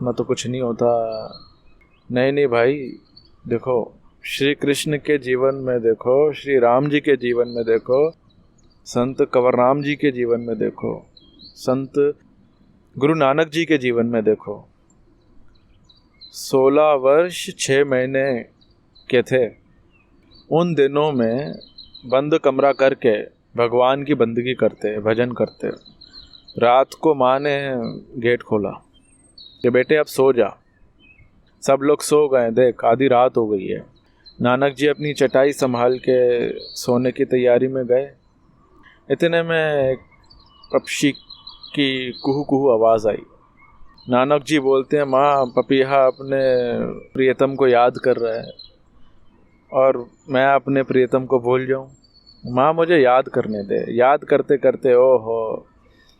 ना तो कुछ नहीं होता। नहीं नहीं भाई, देखो श्री कृष्ण के जीवन में देखो, श्री राम जी के जीवन में देखो, संत कंवरराम जी के जीवन में देखो, संत गुरु नानक जी के जीवन में देखो। 16 वर्ष 6 महीने के थे। उन दिनों में बंद कमरा करके भगवान की बंदगी करते, भजन करते। रात को माँ ने गेट खोला कि बेटे अब सो जा। सब लोग सो गए, देख आधी रात हो गई है। नानक जी अपनी चटाई संभाल के सोने की तैयारी में गए। इतने में एक पक्षी की कुहू कुहू आवाज़ आई। नानक जी बोलते हैं, माँ पपीहा अपने प्रियतम को याद कर रहा है और मैं अपने प्रियतम को भूल जाऊं। माँ मुझे याद करने दे। याद करते करते ओहो,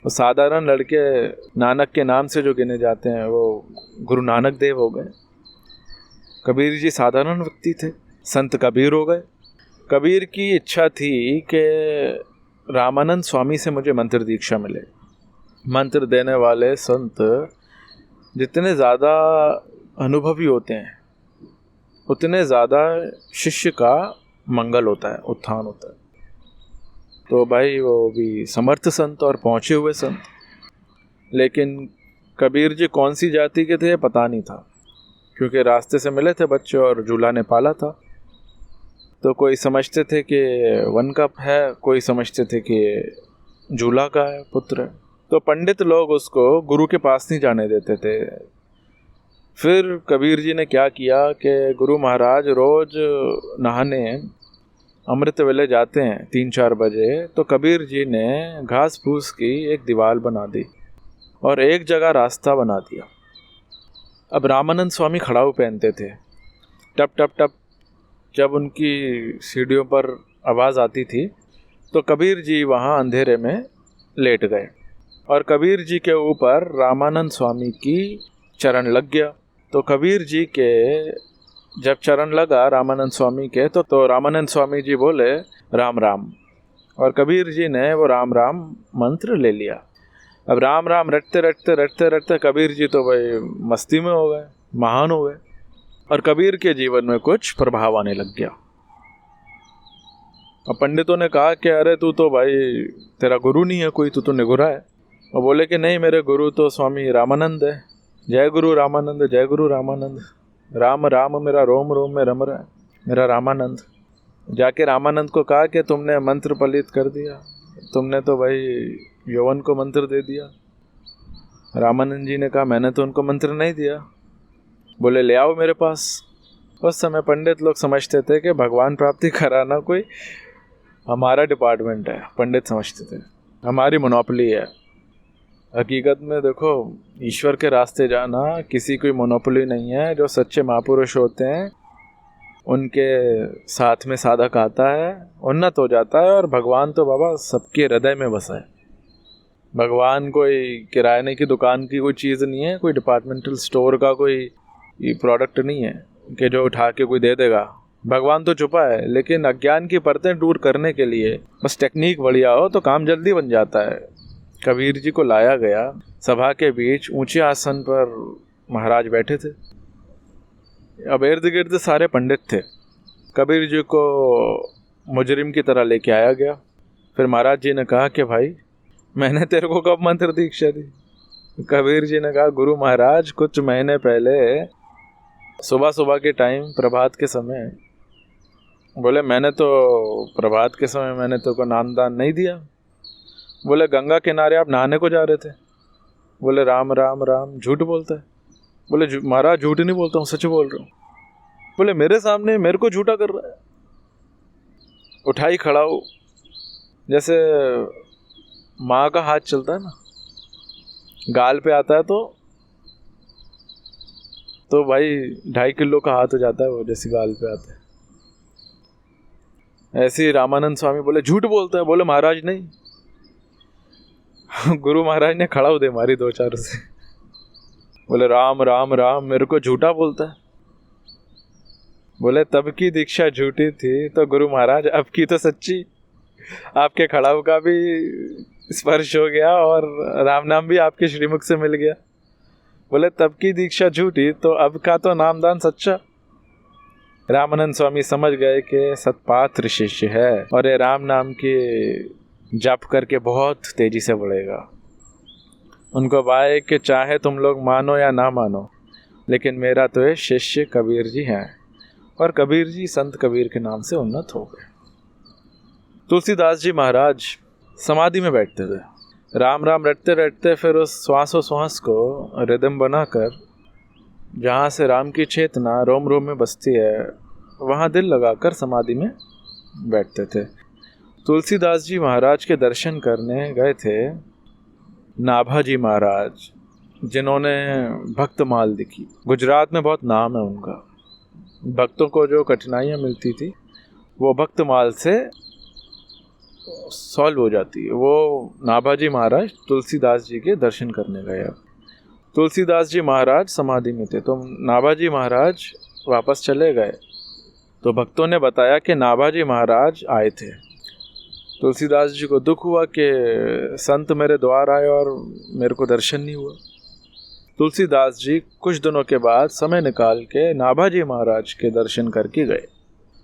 वो साधारण लड़के नानक के नाम से जो गिने जाते हैं वो गुरु नानक देव हो गए। कबीर जी साधारण व्यक्ति थे, संत कबीर हो गए। कबीर की इच्छा थी कि रामानंद स्वामी से मुझे मंत्र दीक्षा मिले। मंत्र देने वाले संत जितने ज़्यादा अनुभवी होते हैं उतने ज़्यादा शिष्य का मंगल होता है, उत्थान होता है। तो भाई वो भी समर्थ संत और पहुँचे हुए संत। लेकिन कबीर जी कौन सी जाति के थे पता नहीं था, क्योंकि रास्ते से मिले थे बच्चे और झूला ने पाला था। तो कोई समझते थे कि वन का है, कोई समझते थे कि झूला का है, पुत्र है। तो पंडित लोग उसको गुरु के पास नहीं जाने देते थे। फिर कबीर जी ने क्या किया कि गुरु महाराज रोज़ नहाने अमृत वेले जाते हैं 3-4 बजे। तो कबीर जी ने घास फूस की एक दीवार बना दी और एक जगह रास्ता बना दिया। अब रामानंद स्वामी खड़ाऊ पहनते थे। टप टप टप जब उनकी सीढ़ियों पर आवाज़ आती थी, तो कबीर जी वहाँ अंधेरे में लेट गए और कबीर जी के ऊपर रामानंद स्वामी की चरण लग गया। तो कबीर जी के जब चरण लगा रामानंद स्वामी के, तो रामानंद स्वामी जी बोले राम राम, और कबीर जी ने वो राम राम मंत्र ले लिया। अब राम राम रटते रटते रटते रटते कबीर जी तो भाई मस्ती में हो गए, महान हो गए, और कबीर के जीवन में कुछ प्रभाव आने लग गया। अब पंडितों ने कहा कि अरे तू तो भाई तेरा गुरु नहीं है कोई, तू तो निगुरा है। और बोले कि नहीं, मेरे गुरु तो स्वामी रामानंद है। जय गुरु रामानंद, जय गुरु रामानंद। राम राम मेरा रोम रोम में रम रहा है, मेरा रामानंद। जाके रामानंद को कहा कि तुमने मंत्र पलित कर दिया, तुमने तो भाई यौवन को मंत्र दे दिया। रामानंद जी ने कहा मैंने तो उनको मंत्र नहीं दिया। बोले ले आओ मेरे पास। उस समय पंडित लोग समझते थे कि भगवान प्राप्ति कराना कोई हमारा डिपार्टमेंट है, पंडित समझते थे हमारी मोनोपोली है। हकीकत में देखो, ईश्वर के रास्ते जाना किसी की मोनोपोली नहीं है। जो सच्चे महापुरुष होते हैं उनके साथ में साधक आता है, उन्नत हो जाता है। और भगवान तो बाबा सबके हृदय में बसा है। भगवान कोई किराने की दुकान की कोई चीज़ नहीं है, कोई डिपार्टमेंटल स्टोर का कोई प्रोडक्ट नहीं है कि जो उठा के कोई दे देगा। भगवान तो छुपा है, लेकिन अज्ञान की परतें दूर करने के लिए बस टेक्निक बढ़िया हो तो काम जल्दी बन जाता है। कबीर जी को लाया गया, सभा के बीच ऊंचे आसन पर महाराज बैठे थे। अब इर्द गिर्द सारे पंडित थे। कबीर जी को मुजरिम की तरह लेके आया गया। फिर महाराज जी ने कहा कि भाई मैंने तेरे को कब मंत्र दीक्षा दी? कबीर जी ने कहा गुरु महाराज कुछ महीने पहले सुबह सुबह के टाइम, प्रभात के समय। बोले मैंने तो प्रभात के समय मैंने तो को नामदान नहीं दिया। बोले गंगा किनारे आप नहाने को जा रहे थे। बोले राम राम राम, झूठ बोलता है। बोले महाराज झूठ नहीं बोलता हूँ, सच बोल रहा हूँ। बोले मेरे सामने मेरे को झूठा कर रहा है। उठाई खड़ा हो, जैसे माँ का हाथ चलता है ना, गाल पे आता है तो भाई 2.5 किलो का हाथ हो जाता है वो, जैसे गाल पे आता है। ऐसे ही रामानंद स्वामी बोले झूठ बोलता है। बोले महाराज नहीं। गुरु महाराज ने खड़ा हो दे मारी 2-4 से। बोले राम राम राम, मेरे को झूठा बोलता है। बोले तब की दीक्षा झूठी थी तो गुरु महाराज अब की तो सच्ची। आपके खड़ाऊ का भी स्पर्श हो गया और राम नाम भी आपके श्रीमुख से मिल गया। बोले तब की दीक्षा झूठी तो अब का तो नामदान सच्चा। रामानंद स्वामी समझ गए कि सत्पात्र शिष्य है और ये राम नाम के जप करके बहुत तेजी से बढ़ेगा। उनको भाई कि चाहे तुम लोग मानो या ना मानो, लेकिन मेरा तो ये शिष्य कबीर जी हैं। और कबीर जी संत कबीर के नाम से उन्नत हो गए। तुलसीदास जी महाराज समाधि में बैठते थे। राम राम रटते रटते फिर उस श्वास को रिदम बनाकर, जहाँ से राम की चेतना रोम रोम में बसती है, वहाँ दिल लगाकर समाधि में बैठते थे। तुलसीदास जी महाराज के दर्शन करने गए थे नाभाजी महाराज, जिन्होंने भक्तमाल लिखी। गुजरात में बहुत नाम है उनका। भक्तों को जो कठिनाइयाँ मिलती थी वो भक्तमाल से सॉल्व हो जाती है। वो नाभाजी महाराज तुलसीदास जी के दर्शन करने गए। तुलसीदास जी महाराज समाधि में थे, तो नाभाजी महाराज वापस चले गए। तो भक्तों ने बताया कि नाभाजी महाराज आए थे। तुलसीदास जी को दुख हुआ कि संत मेरे द्वार आए और मेरे को दर्शन नहीं हुआ। तुलसीदास जी कुछ दिनों के बाद समय निकाल के नाभाजी महाराज के दर्शन करके गए।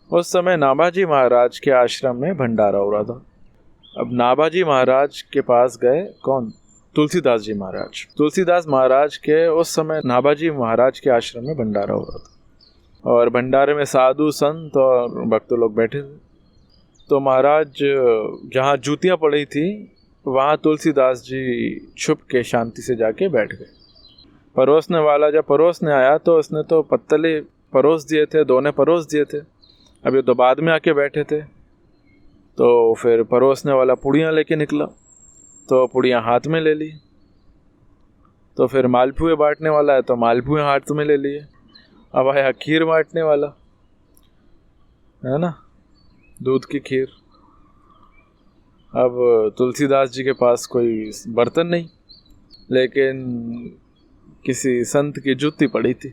उस समय नाभाजी महाराज के आश्रम में भंडारा हो रहा था। अब नाभाजी महाराज के पास गए कौन? तुलसीदास जी महाराज। तुलसीदास महाराज के उस समय नाभाजी महाराज के आश्रम में भंडारा हो रहा था और भंडारे में साधु संत और भक्त लोग बैठे थे। तो महाराज जहाँ जूतियाँ पड़ी थी वहाँ तुलसीदास जी छुप के शांति से जाके बैठ गए। परोसने वाला जब परोसने आया तो उसने तो पत्तले परोस दिए थे, दोने परोस दिए थे। अभी तो बाद में आके बैठे थे। तो फिर परोसने वाला पुड़ियाँ लेके निकला, तो पुड़ियाँ हाथ में ले ली। तो फिर मालपुए बांटने वाला है तो मालपुए हाथ में ले लिए। अब आया खीर बांटने वाला, है ना, दूध की खीर। अब तुलसीदास जी के पास कोई बर्तन नहीं, लेकिन किसी संत की जूती पड़ी थी।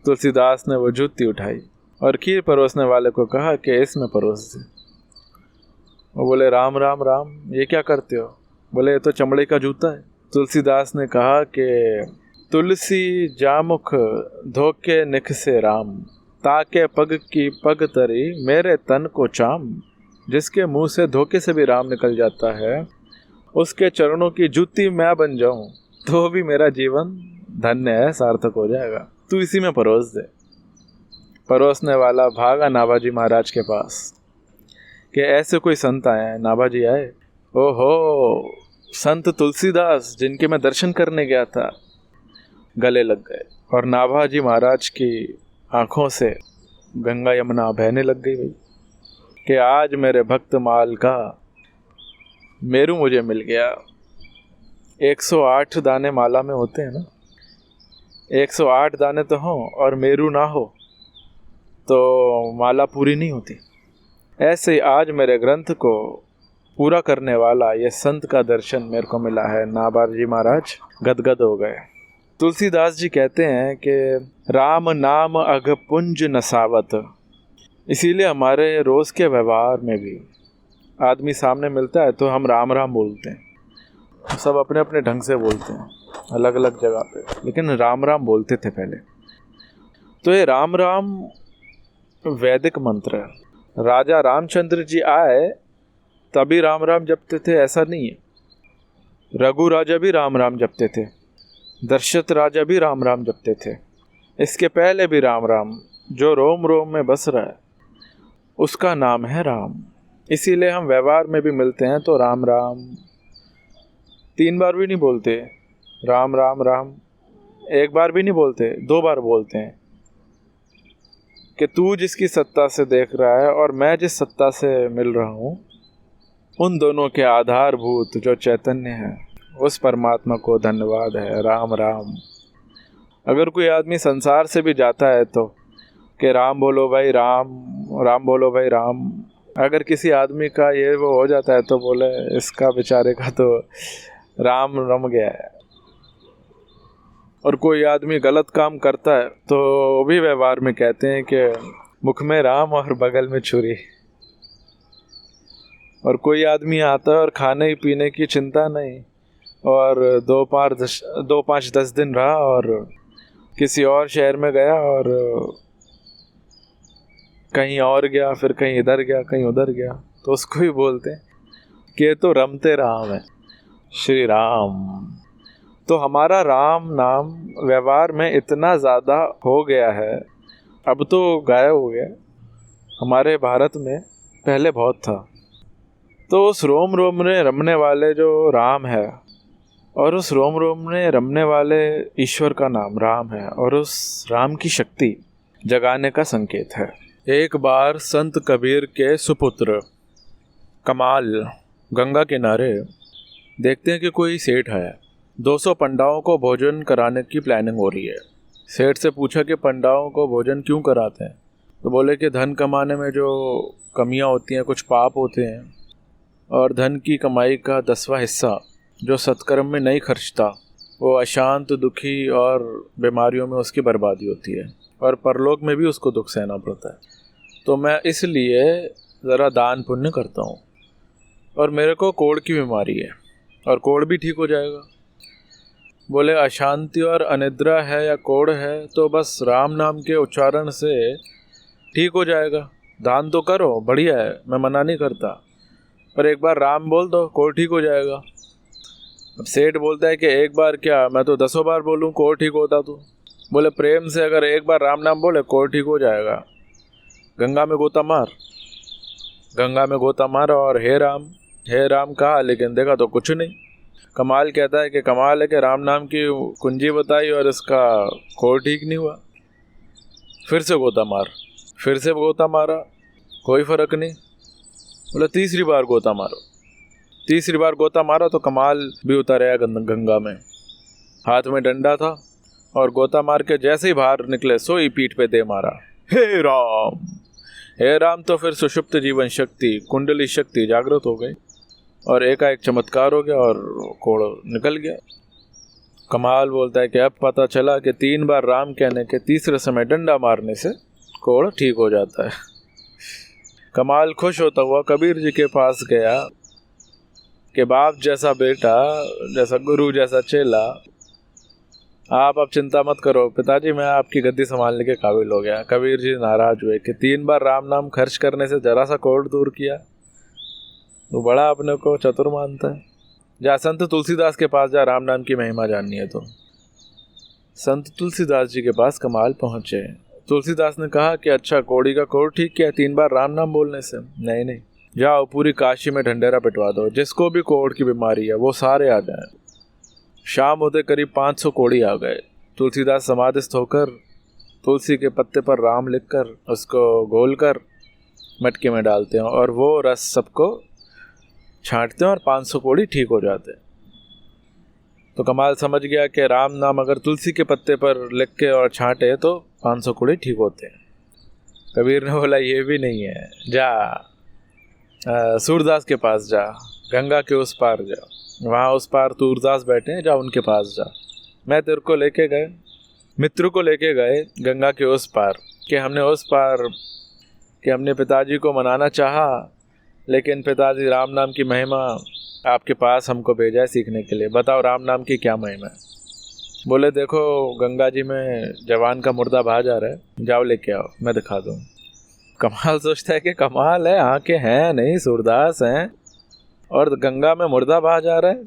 तुलसीदास ने वो जूती उठाई और खीर परोसने वाले को कहा कि इसमें परोस दे। वो बोले राम राम राम, ये क्या करते हो? बोले ये तो चमड़े का जूता है। तुलसीदास ने कहा कि तुलसी जामुख धोके निख से राम, ताके पग की पग तरी मेरे तन को चाम। जिसके मुंह से धोखे से भी राम निकल जाता है, उसके चरणों की जूती मैं बन जाऊं तो भी मेरा जीवन धन्य है, सार्थक हो जाएगा। तू इसी में परोस दे। परोसने वाला भागा नाभाजी महाराज के पास कि ऐसे कोई संत आए हैं। नाभाजी आए, ओहो संत तुलसीदास जिनके मैं दर्शन करने गया था, गले लग गए। और नाभाजी महाराज की आंखों से गंगा यमुना बहने लग गई भाई कि आज मेरे भक्त माल का मेरू मुझे मिल गया। 108 दाने माला में होते हैं ना, 108 दाने तो हों और मेरू ना हो तो माला पूरी नहीं होती। ऐसे ही आज मेरे ग्रंथ को पूरा करने वाला ये संत का दर्शन मेरे को मिला है। नाभाजी महाराज गदगद हो गए। तुलसीदास जी कहते हैं कि राम नाम अघ पुंज नसावत। इसीलिए हमारे रोज़ के व्यवहार में भी आदमी सामने मिलता है तो हम राम राम बोलते हैं। सब अपने अपने ढंग से बोलते हैं अलग अलग जगह पे, लेकिन राम राम बोलते थे पहले। तो ये राम राम वैदिक मंत्र है। राजा रामचंद्र जी आए तभी राम राम जपते थे ऐसा नहीं है। रघु राजा भी राम राम जपते थे, दशरथ राजा भी राम राम जपते थे। इसके पहले भी राम राम जो रोम रोम में बस रहा है उसका नाम है राम। इसीलिए हम व्यवहार में भी मिलते हैं तो राम राम 3 बार भी नहीं बोलते, राम राम राम 1 बार भी नहीं बोलते, 2 बार बोलते हैं कि तू जिसकी सत्ता से देख रहा है और मैं जिस सत्ता से मिल रहा हूँ, उन दोनों के आधारभूत जो चैतन्य है उस परमात्मा को धन्यवाद है, राम राम। अगर कोई आदमी संसार से भी जाता है तो कि राम बोलो भाई राम, राम बोलो भाई राम। अगर किसी आदमी का ये वो हो जाता है तो बोले इसका बेचारे का तो राम रम गया है। और कोई आदमी गलत काम करता है तो भी व्यवहार में कहते हैं कि मुख में राम और बगल में छुरी। और कोई आदमी आता है और खाने पीने की चिंता नहीं और 2-5-10 दिन रहा और किसी और शहर में गया और कहीं और गया, फिर कहीं इधर गया, कहीं उधर गया, तो उसको भी बोलते हैं कि तो रमते राम है, श्री राम। तो हमारा राम नाम व्यवहार में इतना ज़्यादा हो गया है, अब तो गायब हो गया। हमारे भारत में पहले बहुत था। तो उस रोम रोम में रमने वाले जो राम है और उस रोम रोम में रमने वाले ईश्वर का नाम राम है और उस राम की शक्ति जगाने का संकेत है। एक बार संत कबीर के सुपुत्र कमाल गंगा किनारे देखते हैं कि कोई सेठ है। 200 पंडाओं को भोजन कराने की प्लानिंग हो रही है। सेठ से पूछा कि पंडाओं को भोजन क्यों कराते हैं? तो बोले कि धन कमाने में जो कमियां होती हैं, कुछ पाप होते हैं, और धन की कमाई का 10वां हिस्सा जो सत्कर्म में नहीं खर्चता वो अशांत, दुखी और बीमारियों में उसकी बर्बादी होती है और परलोक में भी उसको दुख सहना पड़ता है। तो मैं इसलिए ज़रा दान पुण्य करता हूँ और मेरे को कोढ़ की बीमारी है और कोढ़ भी ठीक हो जाएगा। बोले अशांति और अनिद्रा है या कोढ़ है तो बस राम नाम के उच्चारण से ठीक हो जाएगा। दान तो करो, बढ़िया है, मैं मना नहीं करता, पर एक बार राम बोल दो, कोढ़ ठीक हो जाएगा। अब सेठ बोलता है कि एक बार क्या, मैं तो 10 बार बोलूँ कोढ़ ठीक होता। तो बोले प्रेम से अगर एक बार राम नाम बोले कोढ़ ठीक हो जाएगा। गंगा में गोता मार, गंगा में गोता मार और हे राम कहा, लेकिन देखा तो कुछ नहीं। कमाल कहता है कि कमाल है कि राम नाम की कुंजी बताई और इसका कोढ़ ठीक नहीं हुआ। फिर से गोता मार, फिर से गोता मारा, कोई फ़र्क नहीं। बोले तीसरी बार गोता मारो। तीसरी बार गोता मारा तो कमाल भी उतर आया गंगा में। हाथ में डंडा था और गोता मार के जैसे ही बाहर निकले सोई पीठ पे दे मारा, हे राम हे राम, तो फिर सुषुप्त जीवन शक्ति, कुंडली शक्ति जागृत हो गई और एकाएक चमत्कार हो गया और कोड़ निकल गया। कमाल बोलता है कि अब पता चला कि 3 बार राम कहने के तीसरे समय डंडा मारने से कोड़ ठीक हो जाता है। कमाल खुश होता हुआ कबीर जी के पास गया कि बाप जैसा बेटा, जैसा गुरु, जैसा चेला, आप अब चिंता मत करो पिताजी, मैं आपकी गद्दी संभालने के काबिल हो गया। कबीर जी नाराज हुए कि 3 बार राम नाम खर्च करने से जरा सा कोड़ दूर किया, तो बड़ा अपने को चतुर मानता है। जा संत तुलसीदास के पास जा, राम नाम की महिमा जाननी है। तो संत तुलसीदास जी के पास कमाल पहुंचे। तुलसीदास ने कहा कि अच्छा, कोड़ी का कोड़ ठीक किया 3 बार राम नाम बोलने से? नहीं नहीं, जाओ पूरी काशी में ढंढेरा पिटवा दो, जिसको भी कोड़ की बीमारी है वो सारे आ जाएं। शाम होते करीब 500 कोड़ी आ गए। तुलसीदास समाधिस्थ होकर तुलसी के पत्ते पर राम लिखकर उसको घोलकर मटके में डालते हैं और वो रस सबको छांटते हैं और 500 कोड़ी ठीक हो जाते हैं। तो कमाल समझ गया कि राम नाम अगर तुलसी के पत्ते पर लिख के और छांटे तो 500 कोड़ी ठीक होते हैं। कबीर ने बोला ये भी नहीं है, जा सूरदास के पास जा, गंगा के उस पार जा, वहाँ उस पार सूरदास बैठे हैं, जा उनके पास जा। मैं तेरे को लेके गए, मित्र को लेके गए गंगा के उस पार, कि हमने उस पार कि हमने पिताजी को मनाना चाहा, लेकिन पिताजी राम नाम की महिमा आपके पास हमको भेजा है सीखने के लिए। बताओ राम नाम की क्या महिमा है? बोले देखो गंगा जी में जवान का मुर्दा बाहर जा रहा है, जाओ लेके आओ, मैं दिखा दूँ। कमाल सोचता है कि कमाल है, आंखें हैं नहीं, सूरदास हैं और गंगा में मुर्दा बाहर जा रहा है।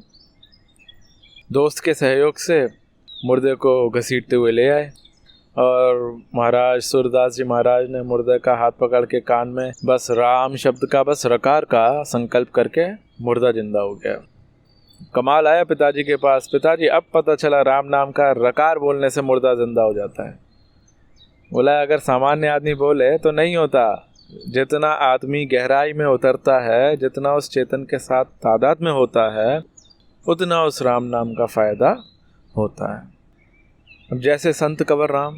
दोस्त के सहयोग से मुर्दे को घसीटते हुए ले आए और महाराज सूरदास जी महाराज ने मुर्दे का हाथ पकड़ के कान में बस राम शब्द का बस रकार का संकल्प करके मुर्दा जिंदा हो गया। कमाल आया पिताजी के पास, पिताजी अब पता चला राम नाम का रकार बोलने से मुर्दा जिंदा हो जाता है। बोला अगर सामान्य आदमी बोले तो नहीं होता, जितना आदमी गहराई में उतरता है, जितना उस चेतन के साथ तादाद में होता है, उतना उस राम नाम का फायदा होता है। अब जैसे संत कंवर राम,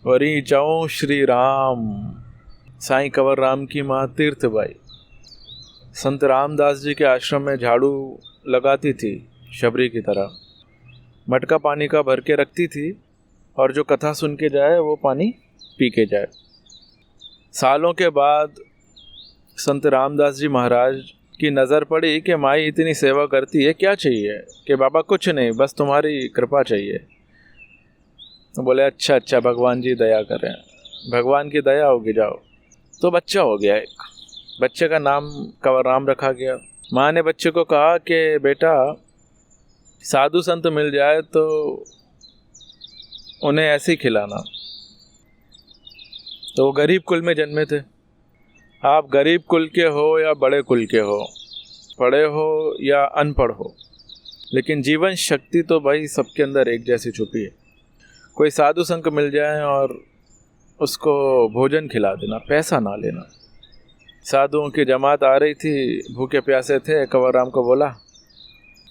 वरी चऊं श्री राम, साईं कंवर राम की माँ तीर्थबाई संत रामदास जी के आश्रम में झाड़ू लगाती थी, शबरी की तरह मटका पानी का भर के रखती थी और जो कथा सुन के जाए वो पानी पी के जाए। सालों के बाद संत रामदास जी महाराज की नज़र पड़ी कि माई इतनी सेवा करती है, क्या चाहिए? कि बाबा कुछ नहीं, बस तुम्हारी कृपा चाहिए। तो बोले अच्छा अच्छा, भगवान जी दया करें, भगवान की दया होगी, जाओ। तो बच्चा हो गया, एक बच्चे का नाम कंवर राम रखा गया। माँ ने बच्चे को कहा कि बेटा साधु संत मिल जाए तो उन्हें ऐसे ही खिलाना। तो वो गरीब कुल में जन्मे थे। आप गरीब कुल के हो या बड़े कुल के हो, पढ़े हो या अनपढ़ हो, लेकिन जीवन शक्ति तो भाई सबके अंदर एक जैसी छुपी है। कोई साधु संत मिल जाए और उसको भोजन खिला देना, पैसा ना लेना। साधुओं की जमात आ रही थी, भूखे प्यासे थे। कंवर राम को बोला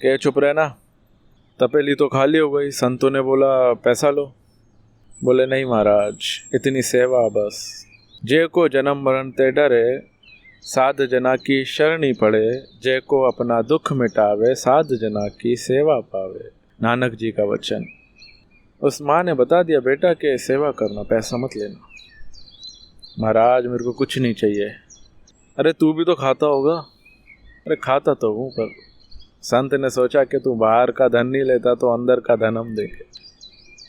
कि चुप रहना, तपेली तो खाली हो गई। संतों ने बोला पैसा लो। बोले नहीं महाराज, इतनी सेवा बस। जे को जन्म मरण ते डरे, साध जना की शरणी पड़े, जे को अपना दुख मिटावे, साध जना की सेवा पावे। नानक जी का वचन। उस माँ ने बता दिया बेटा कि सेवा करना, पैसा मत लेना। महाराज मेरे को कुछ नहीं चाहिए। अरे तू भी तो खाता होगा। अरे खाता तो हूँ, पर संत ने सोचा कि तू बाहर का धन नहीं लेता तो अंदर का धन हम देंगे।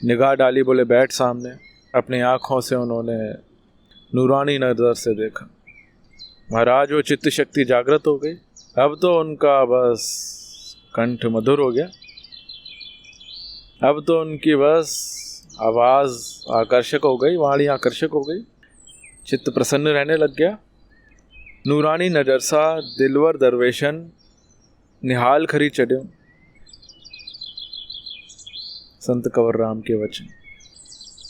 निगाह डाली, बोले बैठ सामने। अपनी आँखों से उन्होंने नूरानी नज़र से देखा। महाराज वो चित्त शक्ति जागृत हो गई। अब तो उनका बस कंठ मधुर हो गया। अब तो उनकी बस आवाज़ आकर्षक हो गई, वाणी आकर्षक हो गई, चित्त प्रसन्न रहने लग गया। नूरानी नजर सा दिलवर दरवेशन निहाल खरी चढ़ियो। संत कंवर राम के वचन।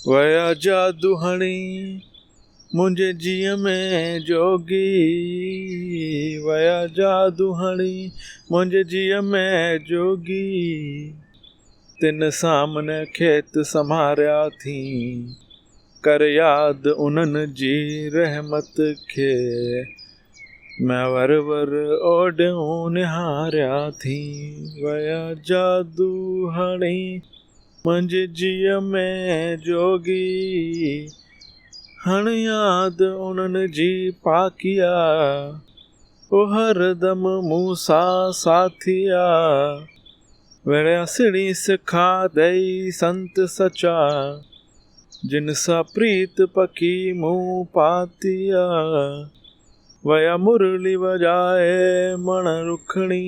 वया जादू हणी मुझे जिय में जोगी, वया जादू हणी मुझे जिय में जोगी। तिन सामने खेत संभारिया थी, कर याद उन्हनि जी रहमत खे, मैं वर वर ओॾियूं निहारिया थी, वया जादू हणी मुंहिंजे जीअ में जोगी, हण याद उन्हनि जी पाकिया, ओ हरदम मूसा साथिया, वेड़िया सिड़ी सिखा दई संत सचा, जिन सा प्रीत पकी मुँह पातिया, वया मुरली बजाए मण रुखणी,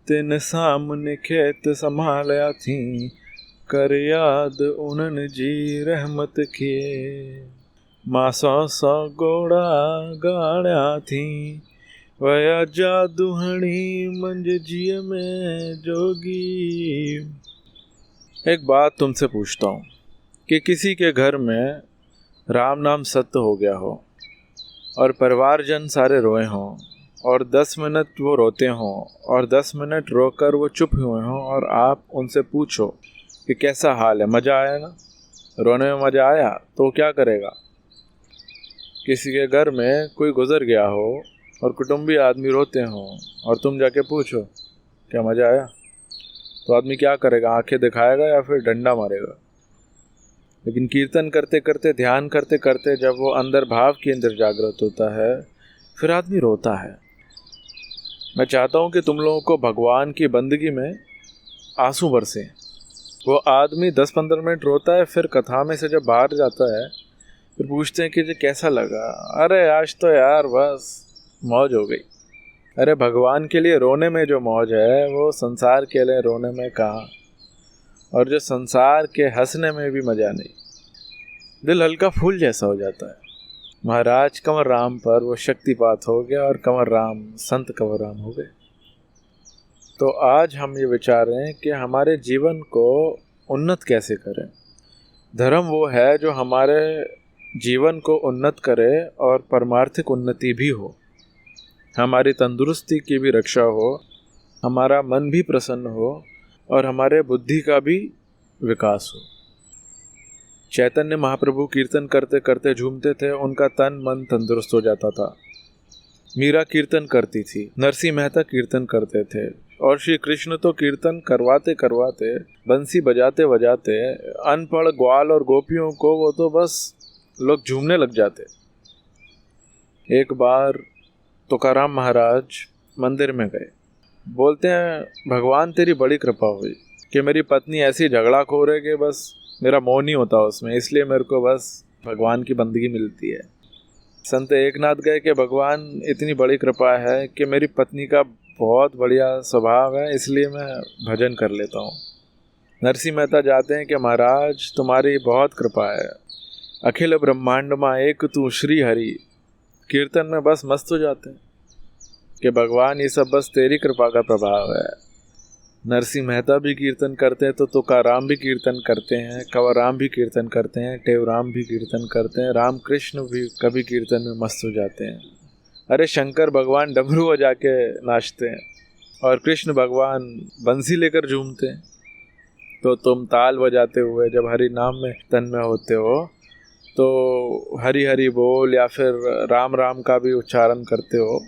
तिन सामने खेत संभालिया थी, कर याद उन्हनि जी रहमत खे, मां सौ घोड़ा गाड़िया थी, वया जादू हणी मुंहिंजे जीअ में जोगी। एक बात तुमसे पूछता हूँ कि किसी के घर में राम नाम सत्य हो गया हो और परिवारजन सारे रोए हों और 10 मिनट वो रोते हों और 10 मिनट रोकर वो चुप हुए हों और आप उनसे पूछो कि कैसा हाल है, मज़ा आया ना, रोने में मज़ा आया, तो क्या करेगा? किसी के घर में कोई गुजर गया हो और कुटुंबी आदमी रोते हों और तुम जाके पूछो क्या मज़ा आया, तो आदमी क्या करेगा? आंखें दिखाएगा या फिर डंडा मारेगा? लेकिन कीर्तन करते करते, ध्यान करते करते जब वो अंदर भाव केंद्र जागृत होता है, फिर आदमी रोता है। मैं चाहता हूँ कि तुम लोगों को भगवान की बंदगी में आंसू बरसे। वो आदमी 10-15 मिनट रोता है, फिर कथा में से जब बाहर जाता है फिर पूछते हैं कि ये कैसा लगा, अरे आज तो यार बस मौज हो गई। अरे भगवान के लिए रोने में जो मौज है वो संसार के लिए रोने में कहाँ, और जो संसार के हंसने में भी मज़ा नहीं। दिल हल्का फूल जैसा हो जाता है। महाराज कंवर राम पर वो शक्तिपात हो गया और कंवर राम संत कंवर राम हो गए। तो आज हम ये विचार रहे हैं कि हमारे जीवन को उन्नत कैसे करें। धर्म वो है जो हमारे जीवन को उन्नत करे और परमार्थिक उन्नति भी हो, हमारी तंदुरुस्ती की भी रक्षा हो, हमारा मन भी प्रसन्न हो और हमारे बुद्धि का भी विकास हो। चैतन्य महाप्रभु कीर्तन करते करते झूमते थे, उनका तन मन तंदुरुस्त हो जाता था। मीरा कीर्तन करती थी, नरसिंह मेहता कीर्तन करते थे और श्री कृष्ण तो कीर्तन करवाते करवाते, बंसी बजाते बजाते अनपढ़ ग्वाल और गोपियों को वो तो बस लोग झूमने लग जाते। एक बार तुकाराम महाराज मंदिर में गए, बोलते हैं भगवान तेरी बड़ी कृपा हुई कि मेरी पत्नी ऐसी झगड़ा खो रहे कि बस मेरा मोह नहीं होता उसमें, इसलिए मेरे को बस भगवान की बंदगी मिलती है। संत एकनाथ गए कि भगवान इतनी बड़ी कृपा है कि मेरी पत्नी का बहुत बढ़िया स्वभाव है, इसलिए मैं भजन कर लेता हूँ। नरसिंह मेहता जाते हैं कि महाराज तुम्हारी बहुत कृपा है, अखिल ब्रह्मांड में एक तू श्री हरि। कीर्तन में बस मस्त हो जाते हैं कि भगवान ये सब बस तेरी कृपा का प्रभाव है। नरसिंह मेहता भी कीर्तन करते हैं तो तुकाराम भी कीर्तन करते हैं, कंवर राम भी कीर्तन करते हैं, टेवराम भी कीर्तन करते हैं, रामकृष्ण भी कभी कीर्तन में मस्त हो जाते हैं। अरे शंकर भगवान डमरू बजा के नाचते हैं और कृष्ण भगवान बंसी लेकर झूमते हैं। तो तुम ताल बजाते हुए जब हरि नाम में तन्मय होते हो तो हरि हरि बोल या फिर राम राम का भी उच्चारण करते हो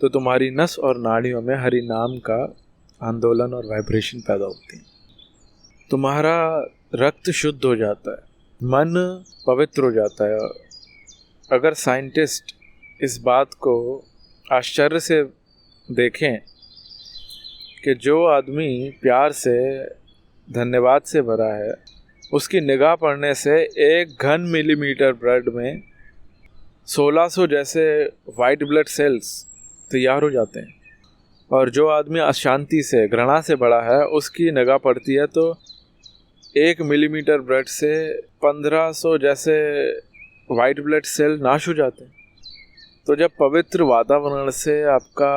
तो तुम्हारी नस और नाड़ियों में हरि नाम का आंदोलन और वाइब्रेशन पैदा होती है। तुम्हारा रक्त शुद्ध हो जाता है, मन पवित्र हो जाता है। अगर साइंटिस्ट इस बात को आश्चर्य से देखें कि जो आदमी प्यार से, धन्यवाद से भरा है, उसकी निगाह पड़ने से 1 घन मिलीमीटर ब्लड में 1600 जैसे वाइट ब्लड सेल्स तैयार हो जाते हैं। और जो आदमी अशांति से, घृणा से बड़ा है, उसकी निगाह पड़ती है तो 1 मिलीमीटर ब्लड से 1500 जैसे वाइट ब्लड सेल नाश हो जाते हैं। तो जब पवित्र वातावरण से आपका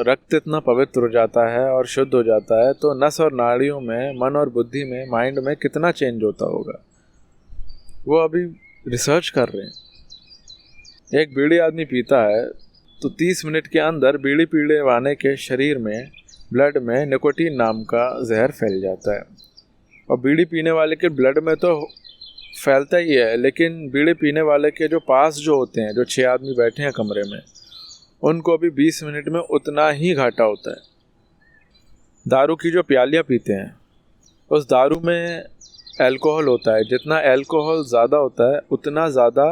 रक्त इतना पवित्र हो जाता है और शुद्ध हो जाता है तो नस और नाड़ियों में, मन और बुद्धि में, माइंड में कितना चेंज होता होगा, वो अभी रिसर्च कर रहे हैं। एक बीड़ी आदमी पीता है तो 30 मिनट के अंदर बीड़ी पीने वाले के शरीर में, ब्लड में निकोटीन नाम का जहर फैल जाता है। और बीड़ी पीने वाले के ब्लड में तो फैलता ही है, लेकिन बीड़ी पीने वाले के जो पास जो होते हैं, जो 6 आदमी बैठे हैं कमरे में, उनको भी 20 मिनट में उतना ही घाटा होता है। दारू की जो प्यालियाँ पीते हैं, उस दारू में अल्कोहल होता है। जितना अल्कोहल ज़्यादा होता है उतना ज़्यादा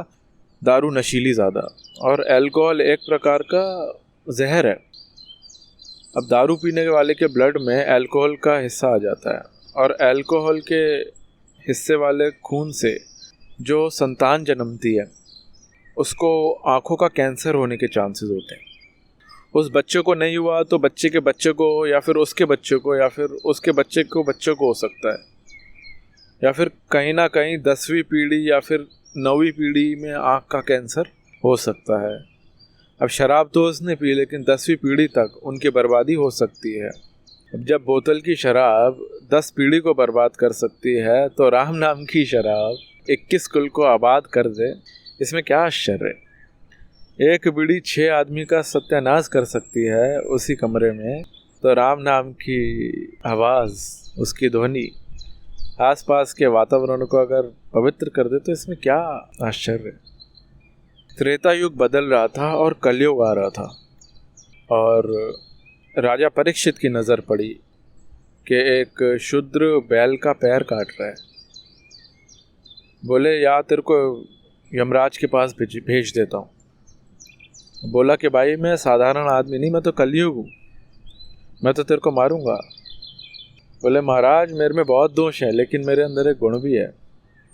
दारू नशीली ज़्यादा, और अल्कोहल एक प्रकार का जहर है। अब दारू पीने वाले के ब्लड में अल्कोहल का हिस्सा आ जाता है, और अल्कोहल के हिस्से वाले खून से जो संतान जन्मती है उसको आँखों का कैंसर होने के चांसेस होते हैं। उस बच्चे को नहीं हुआ तो बच्चे के बच्चे को, या फिर उसके बच्चे को, या फिर उसके बच्चे को हो सकता है, या फिर कहीं ना कहीं 10वीं पीढ़ी या फिर 9वीं पीढ़ी में आँख का कैंसर हो सकता है। अब शराब तो उसने पी, लेकिन 10वीं पीढ़ी तक उनकी बर्बादी हो सकती है। अब जब बोतल की शराब 10 पीढ़ी को बर्बाद कर सकती है, तो राम नाम की शराब 21 कुल को आबाद कर दे, इसमें क्या आश्चर्य है। एक बीड़ी 6 आदमी का सत्यानाश कर सकती है उसी कमरे में, तो राम नाम की आवाज़, उसकी ध्वनि आसपास के वातावरण को अगर पवित्र कर दे, तो इसमें क्या आश्चर्य है। त्रेता युग बदल रहा था और कलयुग आ रहा था, और राजा परीक्षित की नज़र पड़ी कि एक शूद्र बैल का पैर काट रहा है। बोले, या तेरे को यमराज के पास भेज देता हूँ। बोला कि भाई मैं साधारण आदमी नहीं, मैं तो कलयुग हूँ, मैं तो तेरे को मारूंगा। बोले, महाराज मेरे में बहुत दोष है, लेकिन मेरे अंदर एक गुण भी है।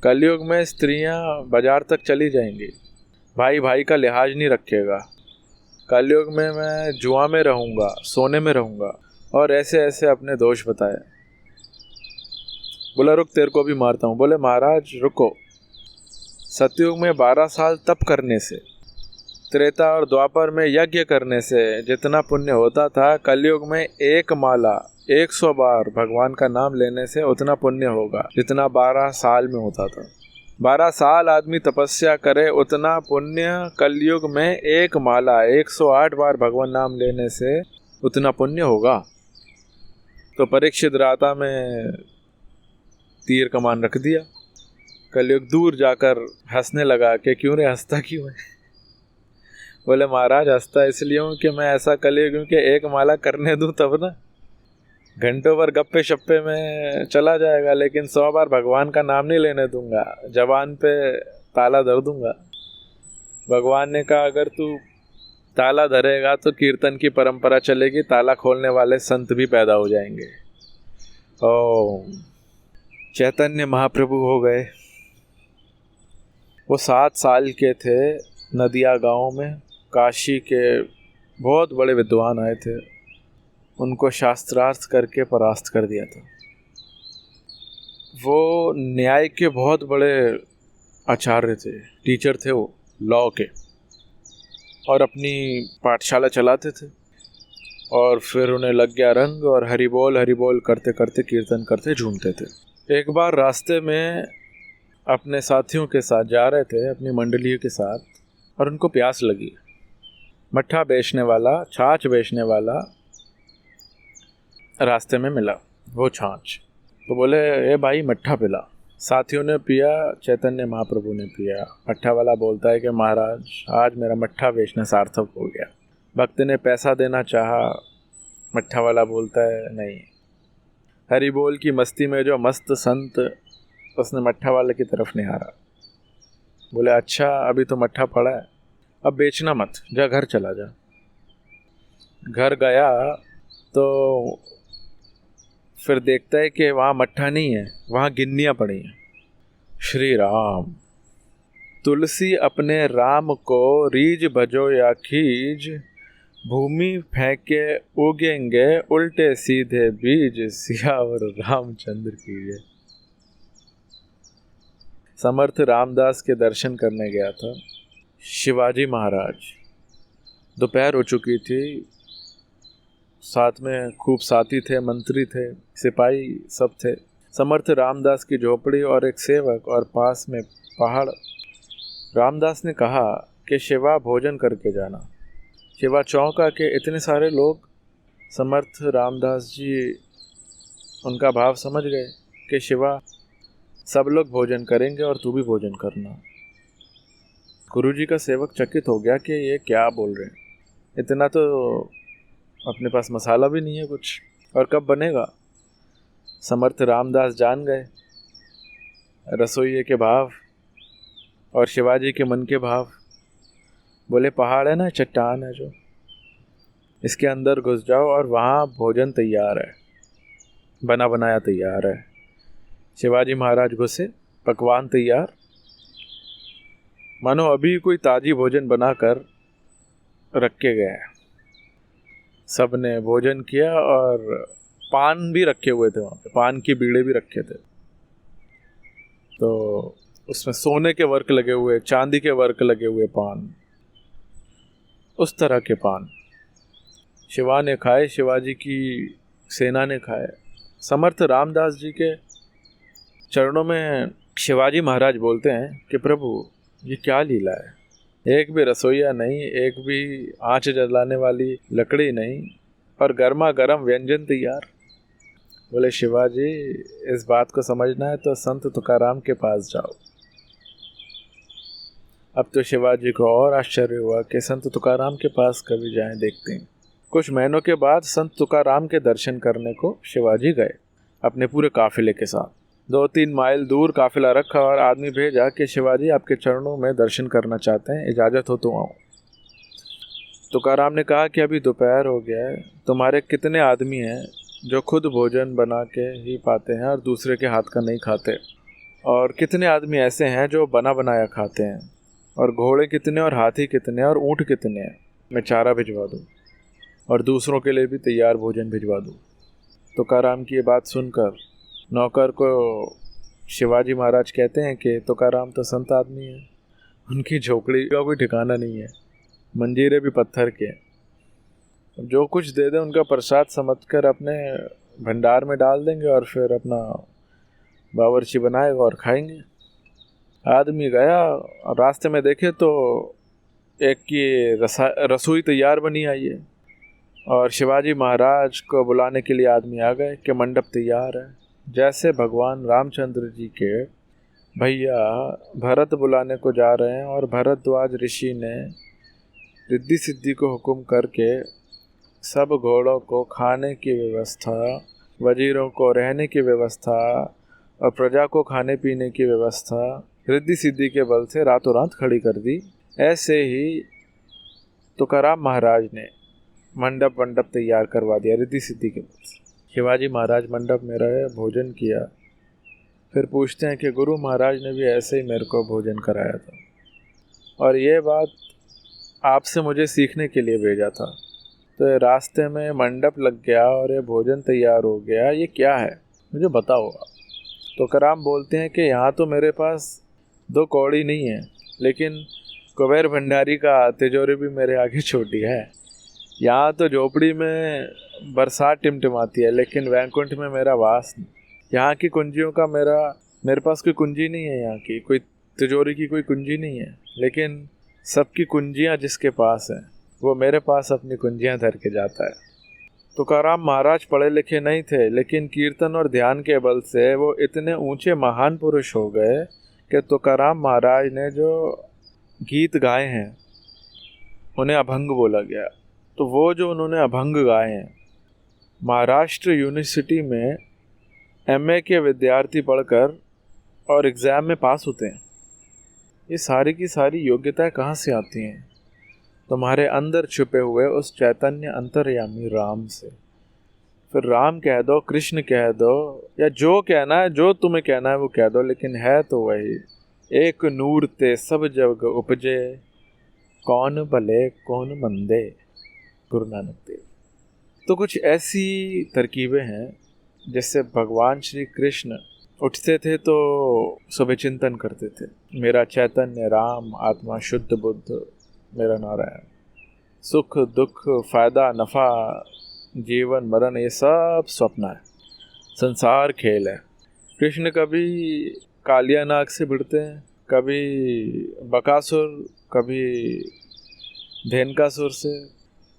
कलयुग में स्त्रियाँ बाजार तक चली जाएंगी, भाई भाई का लिहाज नहीं रखेगा। कलयुग में मैं जुआ में रहूँगा, सोने में रहूँगा, और ऐसे ऐसे अपने दोष बताए। बोला, रुक तेरे को भी मारता हूँ। बोले, महाराज रुको, सतयुग में 12 साल तप करने से, त्रेता और द्वापर में यज्ञ करने से जितना पुण्य होता था, कलयुग में 1 माला 100 बार भगवान का नाम लेने से उतना पुण्य होगा जितना 12 साल में होता था। 12 साल आदमी तपस्या करे, उतना पुण्य कलयुग में 1 माला 108 बार भगवान नाम लेने से उतना पुण्य होगा। तो परीक्षित राता में तीर कमान रख दिया। कलयुग दूर जाकर हंसने लगा कि क्यों रे, हंसता क्यों है? बोले, महाराज हंसता इसलिए हूँ कि मैं ऐसा कलयुग हूँ कि 1 माला करने दूँ तब ना, घंटों भर गप्पे शप्पे में चला जाएगा, लेकिन 100 बार भगवान का नाम नहीं लेने दूंगा, जबान पे ताला धर दूंगा। भगवान ने कहा, अगर तू ताला धरेगा तो कीर्तन की परंपरा चलेगी, ताला खोलने वाले संत भी पैदा हो जाएंगे। ओम चैतन्य महाप्रभु हो गए। वो 7 साल के थे, नदिया गांव में काशी के बहुत बड़े विद्वान आए थे, उनको शास्त्रार्थ करके परास्त कर दिया था। वो न्याय के बहुत बड़े आचार्य थे, टीचर थे वो लॉ के, और अपनी पाठशाला चलाते थे। और फिर उन्हें लग गया रंग, और हरि बोल करते करते कीर्तन करते झूमते थे। एक बार रास्ते में अपने साथियों के साथ जा रहे थे, अपनी मंडली के साथ, और उनको प्यास लगी। मट्ठा बेचने वाला, छाछ बेचने वाला रास्ते में मिला, वो छाछ। तो बोले, ए भाई मट्ठा पिला। साथियों ने पिया, चैतन्य महाप्रभु ने पिया। मट्ठा वाला बोलता है कि महाराज आज मेरा मट्ठा बेचना सार्थक हो गया। भक्त ने पैसा देना चाहा, मट्ठा वाला बोलता है नहीं। हरि बोल की मस्ती में जो मस्त संत, उसने मट्ठा वाले की तरफ निहारा। बोले, अच्छा अभी तो मट्ठा पड़ा है, अब बेचना मत, जा घर चला जा। घर गया तो फिर देखता है कि वहाँ मट्ठा नहीं है, वहाँ गिन्नियाँ पड़ी हैं। श्री राम, तुलसी अपने राम को रीज भजो या खीज, भूमि फेंके उगेंगे उल्टे सीधे बीज, सियावर रामचंद्र की जय। समर्थ रामदास के दर्शन करने गया था शिवाजी महाराज। दोपहर हो चुकी थी, साथ में खूब साथी थे, मंत्री थे, सिपाही सब थे। समर्थ रामदास की झोपड़ी और एक सेवक, और पास में पहाड़। रामदास ने कहा कि शिवा भोजन करके जाना। शिवा चौंका कि इतने सारे लोग। समर्थ रामदास जी उनका भाव समझ गए कि शिवा सब लोग भोजन करेंगे और तू भी भोजन करना। गुरुजी का सेवक चकित हो गया कि ये क्या बोल रहे हैं, इतना तो अपने पास मसाला भी नहीं है कुछ, और कब बनेगा। समर्थ रामदास जान गए रसोइये के भाव और शिवाजी के मन के भाव। बोले पहाड़ है ना, चट्टान है जो, इसके अंदर घुस जाओ और वहाँ भोजन तैयार है, बना बनाया तैयार है। शिवाजी महाराज घुसे, पकवान तैयार, मानो अभी कोई ताजी भोजन बनाकर रख के गए। सब ने भोजन किया और पान भी रखे हुए थे वहाँ पे, पान की बीड़े भी रखे थे। तो उसमें सोने के वर्क लगे हुए, चांदी के वर्क लगे हुए पान, उस तरह के पान शिवा ने खाए, शिवाजी की सेना ने खाए। समर्थ रामदास जी के चरणों में शिवाजी महाराज बोलते हैं कि प्रभु ये क्या लीला है, एक भी रसोईया नहीं, एक भी आंच जलाने वाली लकड़ी नहीं, और गर्मा गर्म व्यंजन तैयार। बोले शिवाजी इस बात को समझना है तो संत तुकाराम के पास जाओ। अब तो शिवाजी को और आश्चर्य हुआ कि संत तुकाराम के पास कभी जाएं, देखते हैं। कुछ महीनों के बाद संत तुकाराम के दर्शन करने को शिवाजी गए अपने पूरे काफिले के साथ। 2-3 माइल दूर काफिला रखा और आदमी भेजा कि शिवाजी आपके चरणों में दर्शन करना चाहते हैं, इजाज़त हो तो आओ। तुकाराम ने कहा कि अभी दोपहर हो गया है, तुम्हारे कितने आदमी हैं जो खुद भोजन बना के ही पाते हैं और दूसरे के हाथ का नहीं खाते, और कितने आदमी ऐसे हैं जो बना बनाया खाते हैं, और घोड़े कितने और हाथी कितने और ऊँट कितने हैं, मैं चारा भिजवा दूँ और दूसरों के लिए भी तैयार भोजन भिजवा दूँ। तुकाराम की ये बात सुनकर नौकर को शिवाजी महाराज कहते हैं कि तुकाराम तो संत आदमी है, उनकी झोपड़ी का कोई ठिकाना नहीं है, मंजीरे भी पत्थर के, जो कुछ दे दे उनका प्रसाद समझकर अपने भंडार में डाल देंगे और फिर अपना बावर्ची बनाएगा और खाएंगे। आदमी गया और रास्ते में देखे तो एक की रसोई तैयार बनी आई है, और शिवाजी महाराज को बुलाने के लिए आदमी आ गए कि मंडप तैयार है। जैसे भगवान रामचंद्र जी के भैया भरत बुलाने को जा रहे हैं और भरद्वाज ऋषि ने रिद्धि सिद्धि को हुक्म करके सब घोड़ों को खाने की व्यवस्था, वजीरों को रहने की व्यवस्था और प्रजा को खाने पीने की व्यवस्था रिद्धि सिद्धि के बल से रातों रात खड़ी कर दी। ऐसे ही तुकाराम महाराज ने मंडप तैयार करवा दिया रिद्धि सिद्धि के बल से। शिवाजी महाराज मंडप में रहे, भोजन किया, फिर पूछते हैं कि गुरु महाराज ने भी ऐसे ही मेरे को भोजन कराया था और ये बात आपसे मुझे सीखने के लिए भेजा था। तो रास्ते में मंडप लग गया और ये भोजन तैयार हो गया, ये क्या है मुझे बताओ। तुकाराम बोलते हैं कि यहाँ तो मेरे पास 2 कौड़ी नहीं है, लेकिन कुबेर भंडारी का तिजोरी भी मेरे आगे छोटी है। यहाँ तो झोपड़ी में बरसात टिमटिमाती है, लेकिन वैकुंठ में मेरा वास नहीं। यहाँ की कुंजियों का मेरे पास कोई कुंजी नहीं है, यहाँ की कोई तिजोरी की कोई कुंजी नहीं है, लेकिन सबकी कुंजियाँ जिसके पास हैं वो मेरे पास अपनी कुंजियाँ धर के जाता है। तुकाराम महाराज पढ़े लिखे नहीं थे, लेकिन कीर्तन और ध्यान के बल से वो इतने ऊंचे महान पुरुष हो गए कि तुकाराम महाराज ने जो गीत गाए हैं उन्हें अभंग बोला गया। तो वो जो उन्होंने अभंग गाए हैं, महाराष्ट्र यूनिवर्सिटी में एमए के विद्यार्थी पढ़कर और एग्ज़ाम में पास होते हैं। ये सारी की सारी योग्यताएं कहाँ से आती हैं? तुम्हारे अंदर छुपे हुए उस चैतन्य अंतर्यामी राम से। फिर राम कह दो, कृष्ण कह दो, या जो कहना है, जो तुम्हें कहना है वो कह दो, लेकिन है तो वही। एक नूर ते सब जग उपजे, कौन भले कौन मंदे, गुरु नानक देव। तो कुछ ऐसी तरकीबें हैं जिससे भगवान श्री कृष्ण उठते थे तो सुबह चिंतन करते थे, मेरा चैतन्य राम, आत्मा शुद्ध बुद्ध, मेरा नारायण। सुख दुख फायदा नफा जीवन मरण ये सब स्वप्न है, संसार खेल है। कृष्ण कभी कालिया नाग से भिड़ते हैं, कभी बकासुर, कभी धेनकासुर से,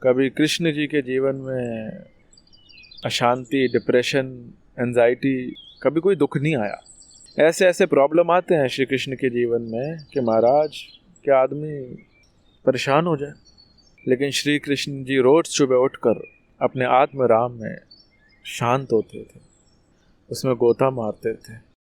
कभी कृष्ण जी के जीवन में अशांति, डिप्रेशन, एंजाइटी, कभी कोई दुख नहीं आया। ऐसे ऐसे प्रॉब्लम आते हैं श्री कृष्ण के जीवन में कि महाराज क्या आदमी परेशान हो जाए, लेकिन श्री कृष्ण जी रोज सुबह उठकर अपने आत्म राम में शांत होते थे, उसमें गोता मारते थे।